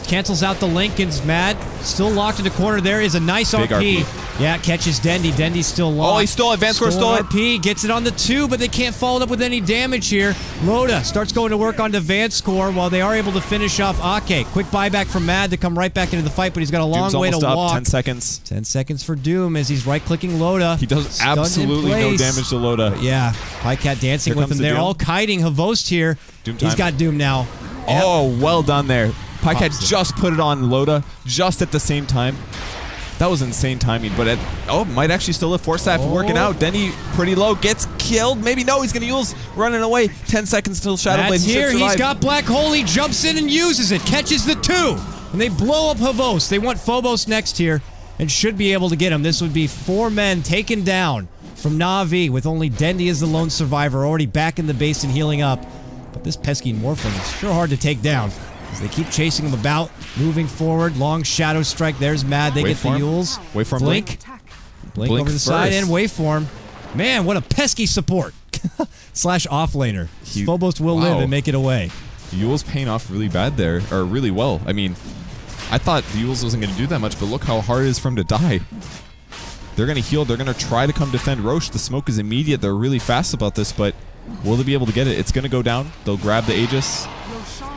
Cancels out the Linken's. Mad. Still locked in the corner. There is a nice RP. Yeah, catches Dendy. Dendy's still locked. Oh, he stole it. Vanscore stole it. RP. Gets it on the 2, but they can't follow it up with any damage here. Loda starts going to work on Vanscore while they are able to finish off Ake. Quick buyback from Mad to come right back into the fight, but he's got a long way to walk. 10 seconds. 10 seconds for Doom as he's right-clicking Loda. He does absolutely no damage to Loda. But yeah, Pycat dancing with him. They're all kiting Havost here. He's got Doom now. Oh, well done there. Pycat just put it on Loda just at the same time. That was insane timing, but might actually still live. Force staff working out. Denny pretty low, gets killed. Maybe no, he's gonna use running away. 10 seconds till Shadow Blade. That's here. He's got Black Hole. He jumps in and uses it. Catches the 2, and they blow up Havost. They want Phobos next here and should be able to get him. This would be 4 men taken down. from Navi with only Dendy as the lone survivor, already back in the base and healing up. But this pesky Morphling is sure hard to take down as they keep chasing him about, moving forward. Long shadow strike. There's Mad. They get the Yules. Waveform Blink. Blink over the side and waveform. Man, what a pesky support. Slash offlaner. Phobos will live and make it away. Yule's paying off really bad there, or really well. I mean, I thought the Yules wasn't going to do that much, but look how hard it is for him to die. They're going to heal. They're going to try to come defend Roche. The smoke is immediate. They're really fast about this, but will they be able to get it? It's going to go down. They'll grab the Aegis,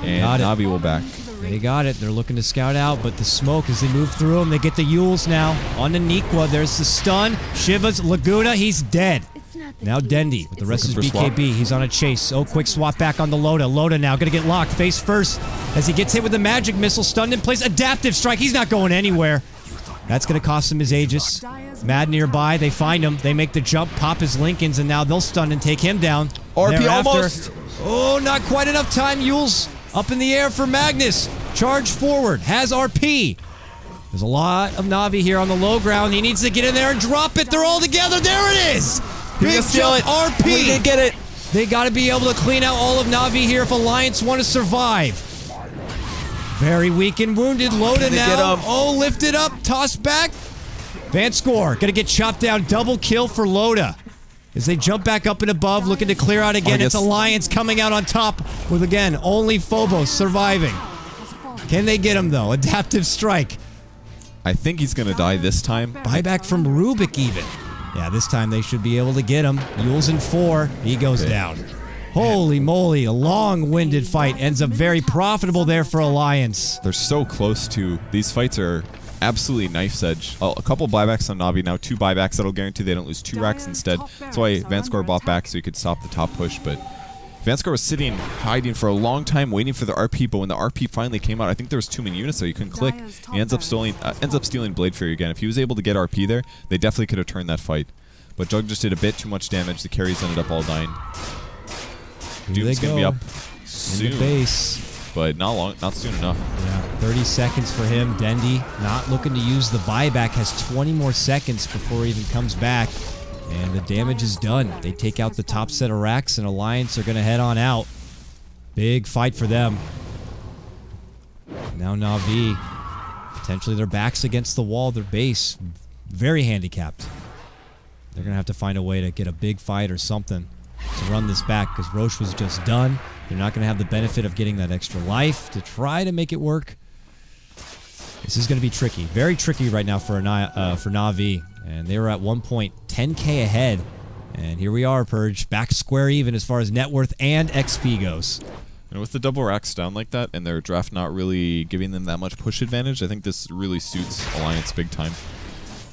and Navi will back. They got it. They're looking to scout out, but the smoke, as they move through them, they get the Yules now. On the Nikwa, there's the stun. Shiva's Laguna, he's dead. Now Dendy with the rest of his BKB. He's on a chase. Oh, quick swap back on the Loda. Loda now going to get locked face first as he gets hit with the magic missile. Stunned in place. Adaptive strike. He's not going anywhere. That's going to cost him his Aegis. Mad nearby. They find him. They make the jump, pop his Lincolns, and now they'll stun and take him down. RP Thereafter, almost. Oh, not quite enough time. Yules up in the air for Magnus. Charge forward. Has RP. There's a lot of Navi here on the low ground. He needs to get in there and drop it. They're all together. There it is. Big jump RP. We can get it. They got to be able to clean out all of Navi here if Alliance want to survive. Very weak and wounded. Loda now. Oh, lifted up. Tossed back. Vanscore gonna get chopped down. Double kill for Loda. As they jump back up and above, looking to clear out again. It's Alliance coming out on top with, again, only Phobos surviving. Can they get him, though? Adaptive strike. I think he's going to die this time. Buyback from Rubik, even. Yeah, this time they should be able to get him. Yules in 4. He goes down. Holy moly, a long-winded fight. Ends up very profitable there for Alliance. They're so close to... These fights are absolutely knife's edge. A couple buybacks on Navi now. 2 buybacks that'll guarantee they don't lose 2 racks instead. That's why Vanscore bought back so he could stop the top push, but... Vanscore was sitting, hiding for a long time, waiting for the RP, but when the RP finally came out, I think there was too many units there. You couldn't click. He ends up stealing Blade Fury again. If he was able to get RP there, they definitely could have turned that fight. But Jug just did a bit too much damage. The carries ended up all dying. Doom's going to be up soon. In the base. But not soon enough. Yeah, 30 seconds for him. Dendy not looking to use the buyback. Has 20 more seconds before he even comes back. And the damage is done. They take out the top set of racks, and Alliance are going to head on out. Big fight for them. Now Navi, potentially their backs against the wall, their base, very handicapped. They're going to have to find a way to get a big fight or something to run this back, because Roche was just done. They're not going to have the benefit of getting that extra life to try to make it work. This is going to be tricky. Very tricky right now for Navi. And they were at 1.10k ahead. And here we are, Purge. Back square even as far as net worth and XP goes. And with the double racks down like that and their draft not really giving them that much push advantage, I think this really suits Alliance big time.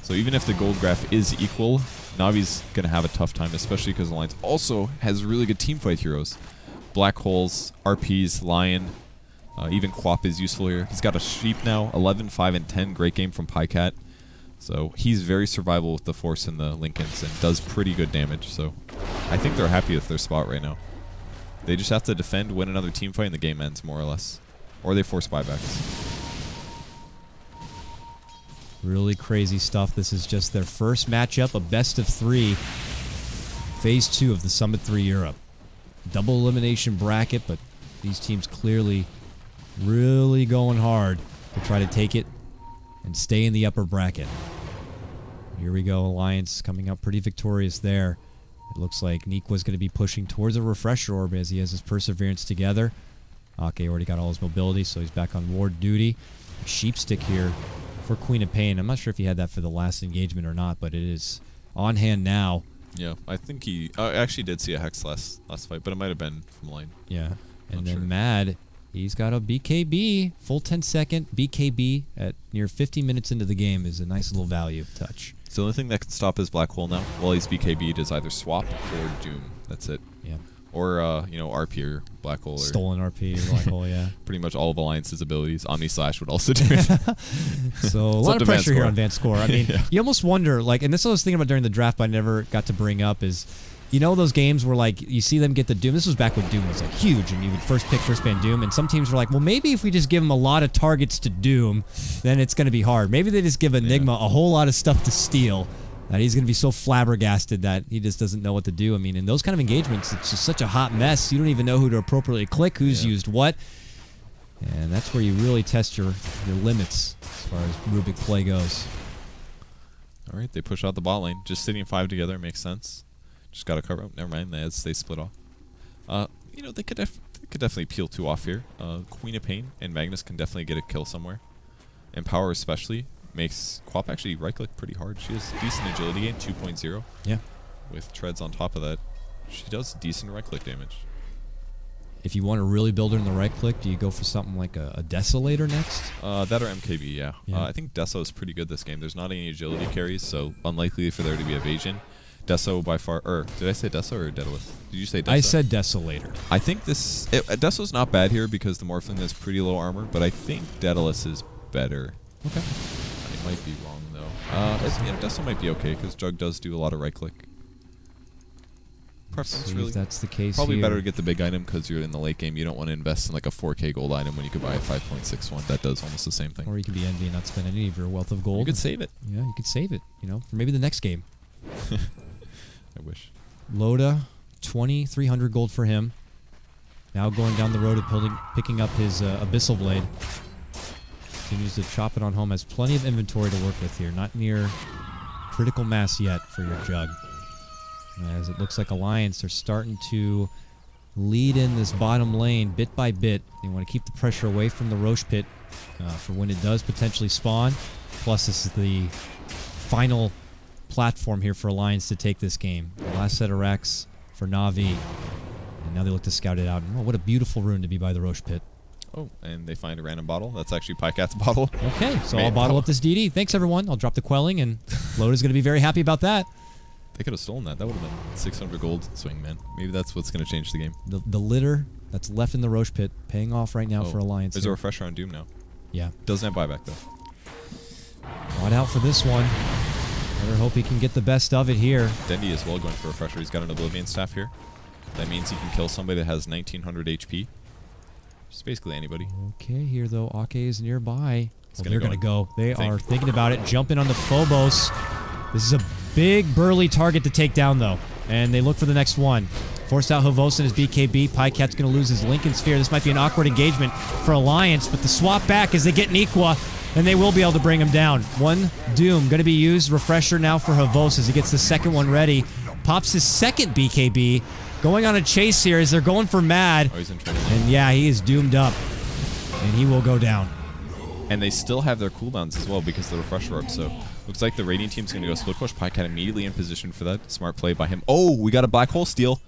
So even if the gold graph is equal, Navi's going to have a tough time, especially because Alliance also has really good teamfight heroes. Black Holes, RPs, Lion, even Quap is useful here. He's got a Sheep now, 11, 5, and 10. Great game from Pycat. So he's very survivable with the Force and the Lincolns and does pretty good damage. So I think they're happy with their spot right now. They just have to defend, win another team fight, and the game ends, more or less. Or they force buybacks. Really crazy stuff. This is just their first matchup, a best of 3. Phase 2 of the Summit 3 Europe. Double elimination bracket, but these teams clearly really going hard to try to take it and stay in the upper bracket. Here we go, Alliance coming up pretty victorious there. It looks like Nikwa's going to be pushing towards a refresher orb as he has his Perseverance together. Okay, already got all his mobility, so he's back on ward duty. Sheepstick here for Queen of Pain. I'm not sure if he had that for the last engagement or not, but it is on hand now. Yeah, I think he... I actually did see a Hex last fight, but it might have been from line. Yeah, and then Mad... He's got a BKB, full 10-second BKB at near 50 minutes into the game is a nice little value touch. So the only thing that can stop his Black Hole now, while he's BKB'd, is either Swap or Doom. That's it. Yeah. Or, you know, RP or Black Hole. Or Stolen RP or Black Hole, yeah. Pretty much all of Alliance's abilities. Omni Slash would also do it. So a lot of pressure here on Vanscore. I mean, you almost wonder, like, and this is what I was thinking about during the draft, but I never got to bring up is... You know those games where, like, you see them get the Doom? This was back when Doom was, like, huge, and you would first pick first-ban Doom, and some teams were like, well, maybe if we just give them a lot of targets to Doom, then it's going to be hard. Maybe they just give Enigma a whole lot of stuff to steal, that he's going to be so flabbergasted that he just doesn't know what to do. I mean, in those kind of engagements, it's just such a hot mess. You don't even know who to appropriately click, who's used what. And that's where you really test your limits as far as Rubik play goes. All right, they push out the bot lane. Just sitting 5 together makes sense. Just got to cover. Oh, never mind. They split off. You know, they could definitely peel 2 off here. Queen of Pain and Magnus can definitely get a kill somewhere. And Power especially makes Quap actually right-click pretty hard. She has decent agility gain, 2.0. Yeah. With treads on top of that, she does decent right-click damage. If you want to really build her in the right-click, do you go for something like a Desolator next? That or MKB, yeah. Yeah. I think Deso is pretty good this game. There's not any agility carries, so unlikely for there to be evasion. Deso by far, did I say Deso or Daedalus? Did you say Deso? I said Desolator. I think Deso's not bad here because the Morphling has pretty low armor, but I think Daedalus is better. Okay. I might be wrong though. Deso might be okay because Jug does do a lot of right click. Preference really. If that's the case, Probably here. better to get the big item because you're in the late game. You don't want to invest in like a 4K gold item when you could buy a 5.61. That does almost the same thing. Or you could be envy and not spend any of your wealth of gold. You could save it. Yeah, you could save it. You know, for maybe the next game. I wish. Loda, 2,300 gold for him. Now going down the road of picking up his Abyssal Blade. Continues to chop it on home. Has plenty of inventory to work with here. Not near critical mass yet for your Jug. As it looks like Alliance are starting to lead in this bottom lane bit by bit. They want to keep the pressure away from the Roche Pit for when it does potentially spawn. Plus, this is the final platform here for Alliance to take this game. The last set of racks for Navi. And now they look to scout it out. Oh, what a beautiful rune to be by the Roche Pit. Oh, and they find a random bottle. That's actually Pycat's bottle. Okay, so I'll bottle up this DD. Thanks, everyone. I'll drop the quelling, and Loda's going to be very happy about that. They could have stolen that. That would have been 600 gold swing, man. Maybe that's what's going to change the game. The litter that's left in the Roche Pit paying off right now for Alliance. There's a refresher on Doom now. Yeah. Doesn't have buyback, though. Not out for this one. Better hope he can get the best of it here. Dendi as well going for a refresher. He's got an Oblivion Staff here. That means he can kill somebody that has 1900 HP. Just basically anybody. Okay, here though, Ake is nearby. They're going to go. They are thinking about it. Jumping on the Phobos. This is a big, burly target to take down, though. And they look for the next one. Forced out Havosa and his BKB. Pycat's going to lose his Lincoln Sphere. This might be an awkward engagement for Alliance, but the swap back as they get Nikwa, and they will be able to bring him down. One Doom going to be used. Refresher now for Havosa as he gets the second one ready. Pops his second BKB. Going on a chase here as they're going for Mad. Oh, he's in trouble. And yeah, he is doomed up. And he will go down. And they still have their cooldowns as well because of the refresher up, so looks like the Radiant team's going to go split push. Pycat immediately in position for that. Smart play by him. Oh, we got a Black Hole steal.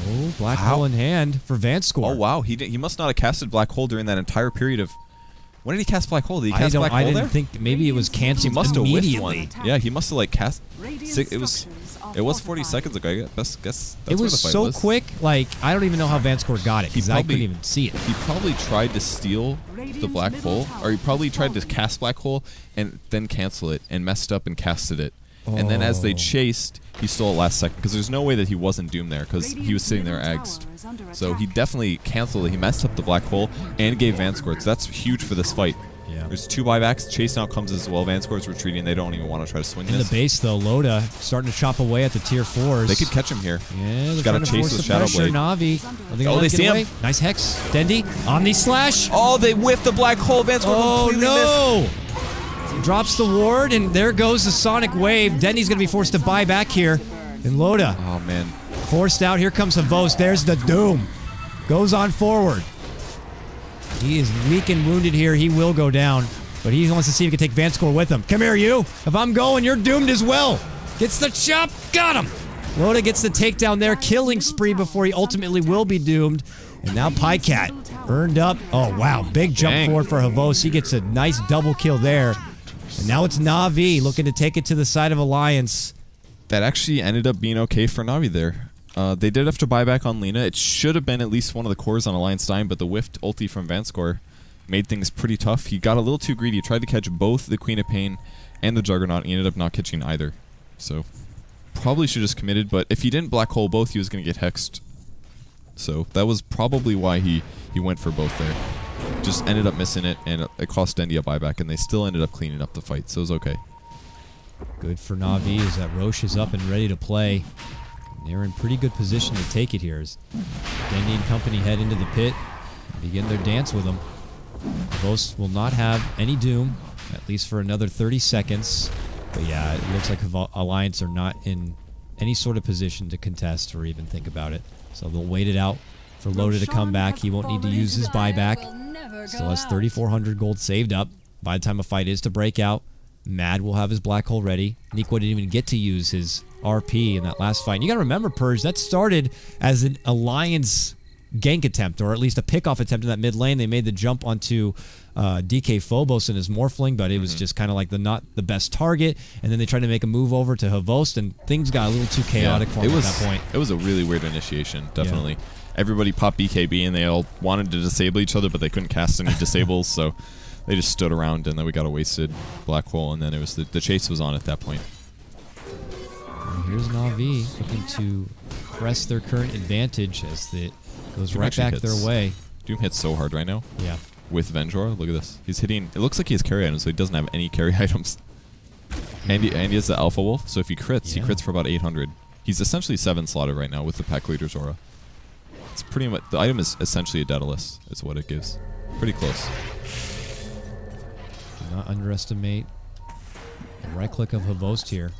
Oh, Black Hole in hand for Vanscore. Oh, wow. He must not have casted Black Hole during that entire period of... When did he cast Black Hole? Did he cast Black Hole there? I didn't think... Maybe it was canceled He must have whiffed immediately. one. Yeah, he must have, like, cast... It was 40 seconds ago. I guess that's it was where the fight so was. quick. Like, I don't even know how Vanscore got it because I couldn't even see it. He probably tried to steal the Black Hole, or he probably tried to cast Black Hole and then cancel it and messed up and casted it. And then as they chased, he stole it last second because there's no way that he wasn't doomed there because he was sitting there agsed. So he definitely canceled it. He messed up the Black Hole and gave Vanscore. So that's huge for this fight. Yeah. There's 2 buybacks. Chase now comes as well. Vanscore's retreating. They don't even want to try to swing In this. the base, though, Loda starting to chop away at the tier 4s. They could catch him here. Yeah, they're got trying to to chase force with the Shadow pressure. Blade. Navi. They see him. Nice Hex. Dendi. Omni Slash. Oh, they whiffed the Black Hole. Vanscore completely no! Drops the ward, and there goes the Sonic Wave. Dendi's going to be forced to buy back here. And Loda. Oh, man. Forced out. Here comes Havos. There's the Doom. Goes on forward. He is weak and wounded here. He will go down. But he wants to see if he can take Vanscore with him. Come here, you. If I'm going, you're doomed as well. Gets the chop. Got him. Loda gets the takedown there. Killing spree before he ultimately will be doomed. And now Pycat earned up. Oh, wow. Big jump forward for Havos. He gets a nice double kill there. And now it's Navi looking to take it to the side of Alliance. That actually ended up being okay for Navi there. They did have to buy back on Lina. It should have been at least one of the cores on Alliance dying, but the whiffed ulti from Vanscore made things pretty tough. He got a little too greedy. He tried to catch both the Queen of Pain and the Juggernaut. He ended up not catching either. So, probably should have just committed, but if he didn't Black Hole both, he was going to get hexed. So, that was probably why he went for both there. Just ended up missing it, and it cost Dendi a buyback, and they still ended up cleaning up the fight, so it was okay. Good for Navi is that Roche is up and ready to play. And they're in pretty good position to take it here as Dendy and company head into the pit and begin their dance with them. Ghost will not have any doom, at least for another 30 seconds. But yeah, it looks like Alliance are not in any sort of position to contest or even think about it. So they'll wait it out for Loda to come back. He won't need to use his buyback. Still has 3,400 gold saved up. By the time a fight is to break out, Mad will have his black hole ready. Nico didn't even get to use his RP in that last fight. And you gotta remember, Purge, that started as an Alliance gank attempt, or at least a pickoff attempt in that mid lane. They made the jump onto DK Phobos and his Morphling, but it was just kind of like not the best target. And then they tried to make a move over to Havost, and things got a little too chaotic for him at that point. It was a really weird initiation, definitely. Yeah. Everybody popped BKB, and they all wanted to disable each other, but they couldn't cast any disables, so they just stood around, and then we got a wasted black hole, and then it was the chase was on at that point. And here's Navi looking to press their current advantage as it goes Doom right back hits. their way. Doom hits so hard right now. Yeah. With Venjor, look at this. He's hitting. It looks like he has carry items, so he doesn't have any carry items. And he has the Alpha Wolf, so if he crits, he crits for about 800. He's essentially 7 slotted right now with the pack leader's aura. It's pretty much, the item is essentially a Daedalus, is what it gives. Pretty close. Do not underestimate the right click of Havost here,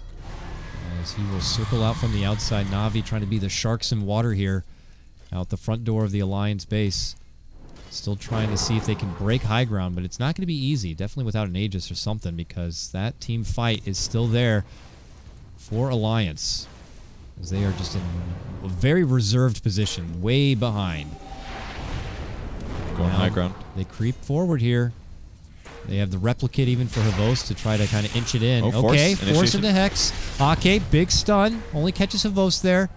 as he will circle out from the outside. Navi trying to be the sharks in water here, out the front door of the Alliance base. Still trying to see if they can break high ground, but it's not going to be easy. Definitely without an Aegis or something, because that team fight is still there for Alliance, as they are just in a very reserved position, way behind. Going high ground. They creep forward here. They have the replicate even for Havost to try to kind of inch it in. Oh, okay, force force into Hex. Ake, big stun. Only catches Havost there.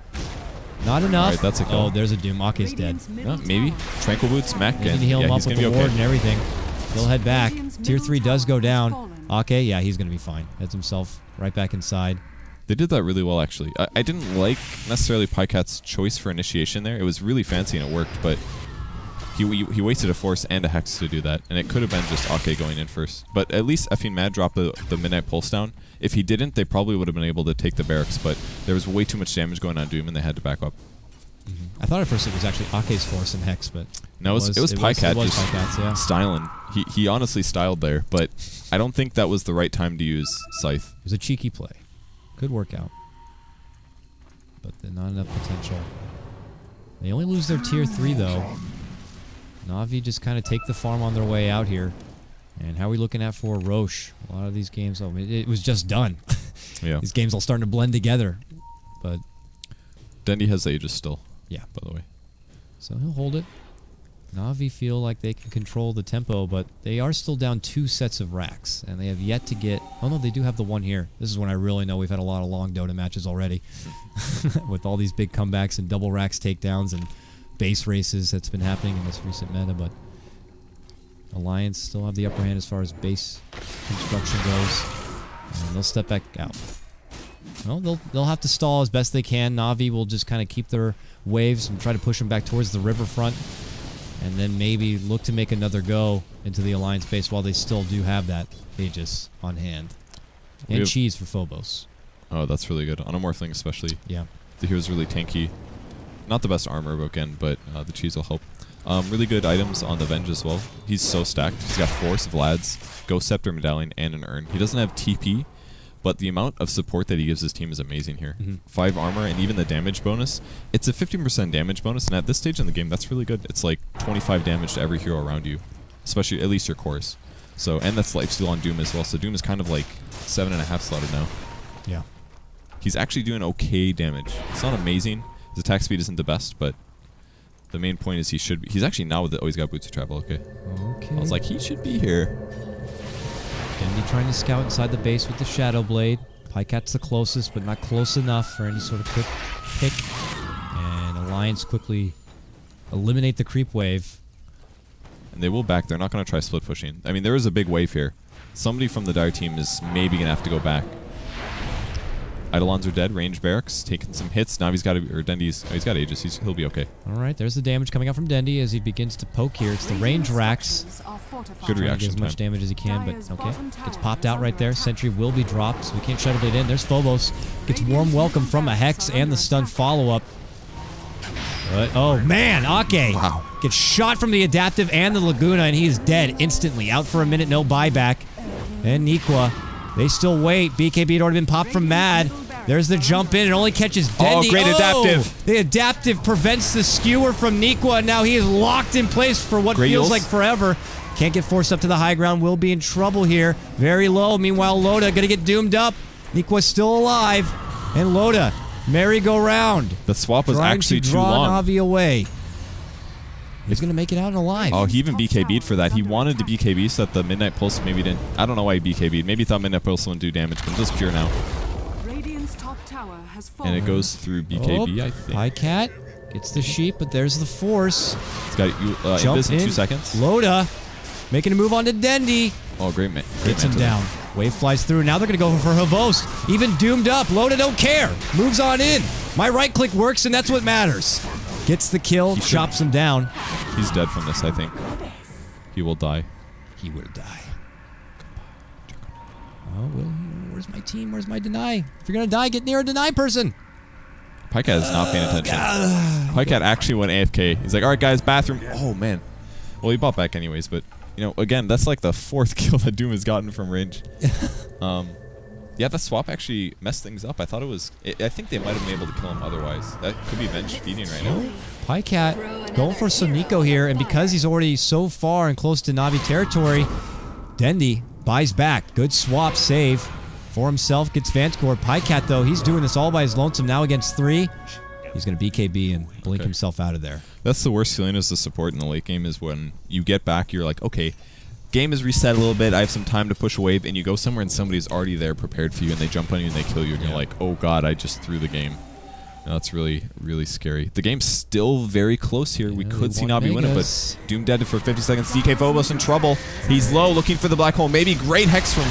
Not enough. All right, that's a kill. Oh, there's a Doom. Ake's dead. Maybe. Tranquil Boots, Mac. They can heal him up with the ward and everything. He'll head back. Tier 3 does go down. Ake, yeah, he's going to be fine. Heads himself right back inside. They did that really well, actually. I didn't like necessarily Pycat's choice for initiation there. It was really fancy and it worked, but he wasted a force and a hex to do that, and it could have been just Ake going in first. But at least effing Mad dropped the Midnight Pulse down. If he didn't, they probably would have been able to take the barracks, but there was way too much damage going on Doom, and they had to back up. I thought at first it was actually Ake's force and Hex, but no, it was Pycat just yeah. styling. He honestly styled there, but I don't think that was the right time to use Scythe. It was a cheeky play. Good workout, but not enough potential. They only lose their tier 3 though. Navi just kind of take the farm on their way out here. And how are we looking at for Roche? A lot of these games, oh, it was just done. Yeah. These games all starting to blend together. But Dendy has Aegis still. Yeah. By the way. So he'll hold it. Navi feel like they can control the tempo, but they are still down 2 sets of racks. And they have yet to get... Oh, no, they do have the one here. This is when I really know we've had a lot of long Dota matches already. With all these big comebacks and double racks takedowns and base races that's been happening in this recent meta, but Alliance still have the upper hand as far as base construction goes, and they'll step back out. Well, they'll have to stall as best they can. Navi will just kind of keep their waves and try to push them back towards the riverfront, and then maybe look to make another go into the Alliance base while they still do have that Aegis on hand. And cheese for Phobos. Oh, that's really good. On a Morphling especially. Yeah. The hero's really tanky. Not the best armor again, but the cheese will help. Really good items on the Venge as well. He's so stacked. He's got Force, Vlad's, Ghost Scepter, Medallion, and an Urn. He doesn't have TP, but the amount of support that he gives his team is amazing here. 5 armor and even the damage bonus. It's a 15% damage bonus, and at this stage in the game, that's really good. It's like 25 damage to every hero around you, especially at least your cores. So, and that's lifesteal on Doom as well. So Doom is kind of like 7.5 slotted now. Yeah. He's actually doing okay damage. It's not amazing. His attack speed isn't the best, but the main point is he should be. He's actually now with the, oh, he's got Boots of Travel, okay. I was like, he should be here. Dendy trying to scout inside the base with the Shadow Blade. Pycat's the closest, but not close enough for any sort of quick pick. And Alliance quickly eliminate the creep wave. And they will back. They're not going to try split pushing. I mean, there is a big wave here. Somebody from the Dire team is maybe going to have to go back. Eidolons are dead. Range barracks taking some hits. Navi's got or Dendy's. Oh, he's got Aegis. He'll be okay. All right, there's the damage coming out from Dendy as he begins to poke here. It's the range racks. Good reaction Get as much time. damage as he can, but okay. Gets popped out right there. Sentry will be dropped, so we can't shuttle it in. There's Phobos. Gets warm welcome from a Hex and the stun follow-up. Oh, man, Ake gets shot from the Adaptive and the Laguna, and he is dead instantly. Out for a minute, no buyback. And Nikwa, they still wait. BKB had already been popped from Mad. There's the jump in. It only catches Dendy. Oh, great Adaptive. The Adaptive prevents the skewer from Nikwa, and now he is locked in place for what feels like forever. Can't get forced up to the high ground. Will be in trouble here. Very low. Meanwhile, Loda gonna get doomed up. Nikwa's still alive. And Loda, merry-go-round. The swap was actually too long. Trying to draw Navi away. He's going to make it out alive. Oh, he even BKB'd for that. He wanted to BKB so that the Midnight Pulse maybe didn't. I don't know why he BKB'd. Maybe he thought Midnight Pulse wouldn't do damage, but it does pure now. And it goes through BKB, I think. Pycat gets the sheep, but there's the force. He's got Invis in 2 seconds. Loda making a move on to Dendy. Oh, great man. Gets him down. Wave flies through. Now they're going to go for Havost. Even doomed up. Loda don't care. Moves on in. My right click works, and that's what matters. Gets the kill. Chops him down. He's dead from this, I think. He will die. He will die. Oh, well, where's my team? Where's my deny? If you're going to die, get near a deny person. Pycat is not paying attention. Pycat actually went AFK. He's like, all right, guys, bathroom. Oh, man. Well, he bought back anyways, but, you know, again, that's like the 4th kill that Doom has gotten from range. Yeah, the swap actually messed things up. I thought it was... I think they might have been able to kill him otherwise. That could be Venge feeding right now. Pycat going for some Nico here, and because he's already so far and close to Navi territory, Dendy buys back. Good swap save for himself. Gets Vantage. Pycat, though, he's doing this all by his lonesome now against 3. He's going to BKB and blink himself out of there. That's the worst feeling as a support in the late game is when you get back, you're like, okay, game is reset a little bit, I have some time to push a wave, and you go somewhere and somebody's already there prepared for you, and they jump on you and they kill you, and you're like, oh god, I just threw the game. No, that's really, really scary. The game's still very close here. We could see Navi win it, but Doom dead for 50 seconds. DK Phobos in trouble. He's low, looking for the black hole. Maybe great Hex from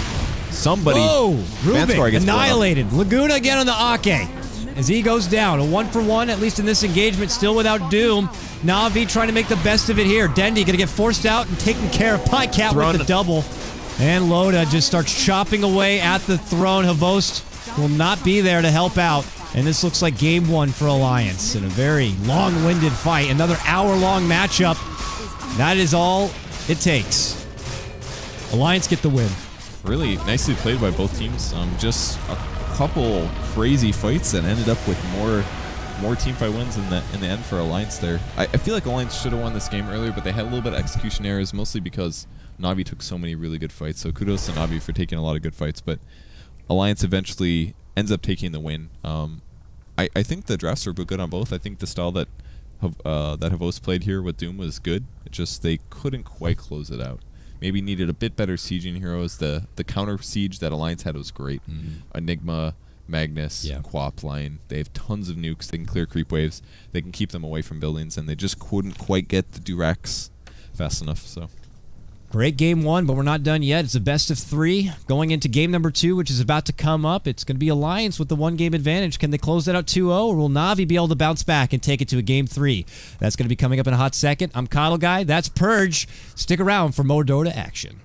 somebody. Whoa! Rubik annihilated. Laguna again on the Ake. As he goes down, a 1-for-1, at least in this engagement, still without Doom. Navi trying to make the best of it here. Dendy gonna get forced out and taken care of. Pycat with the double. And Loda just starts chopping away at the throne. Havost will not be there to help out. And this looks like game 1 for Alliance in a very long-winded fight. Another hour-long matchup. That is all it takes. Alliance get the win. Really nicely played by both teams. Just a couple crazy fights that ended up with more teamfight wins in the end for Alliance there. I feel like Alliance should have won this game earlier, but they had a little bit of execution errors, mostly because Navi took so many really good fights. So kudos to Navi for taking a lot of good fights, but Alliance eventually ends up taking the win. I think the drafts were good on both. I think the style that Havost played here with Doom was good. It just they couldn't quite close it out. Maybe needed a bit better sieging heroes. The counter siege that Alliance had was great. Enigma, Magnus, Quap line. They have tons of nukes. They can clear creep waves. They can keep them away from buildings, and they just couldn't quite get the Durax fast enough. So great game 1, but we're not done yet. It's a best of 3 going into game number 2, which is about to come up. It's going to be Alliance with the 1-game advantage. Can they close that out 2-0, or will Navi be able to bounce back and take it to a game 3? That's going to be coming up in a hot second. I'm KotLGuy. That's Purge. Stick around for more Dota action.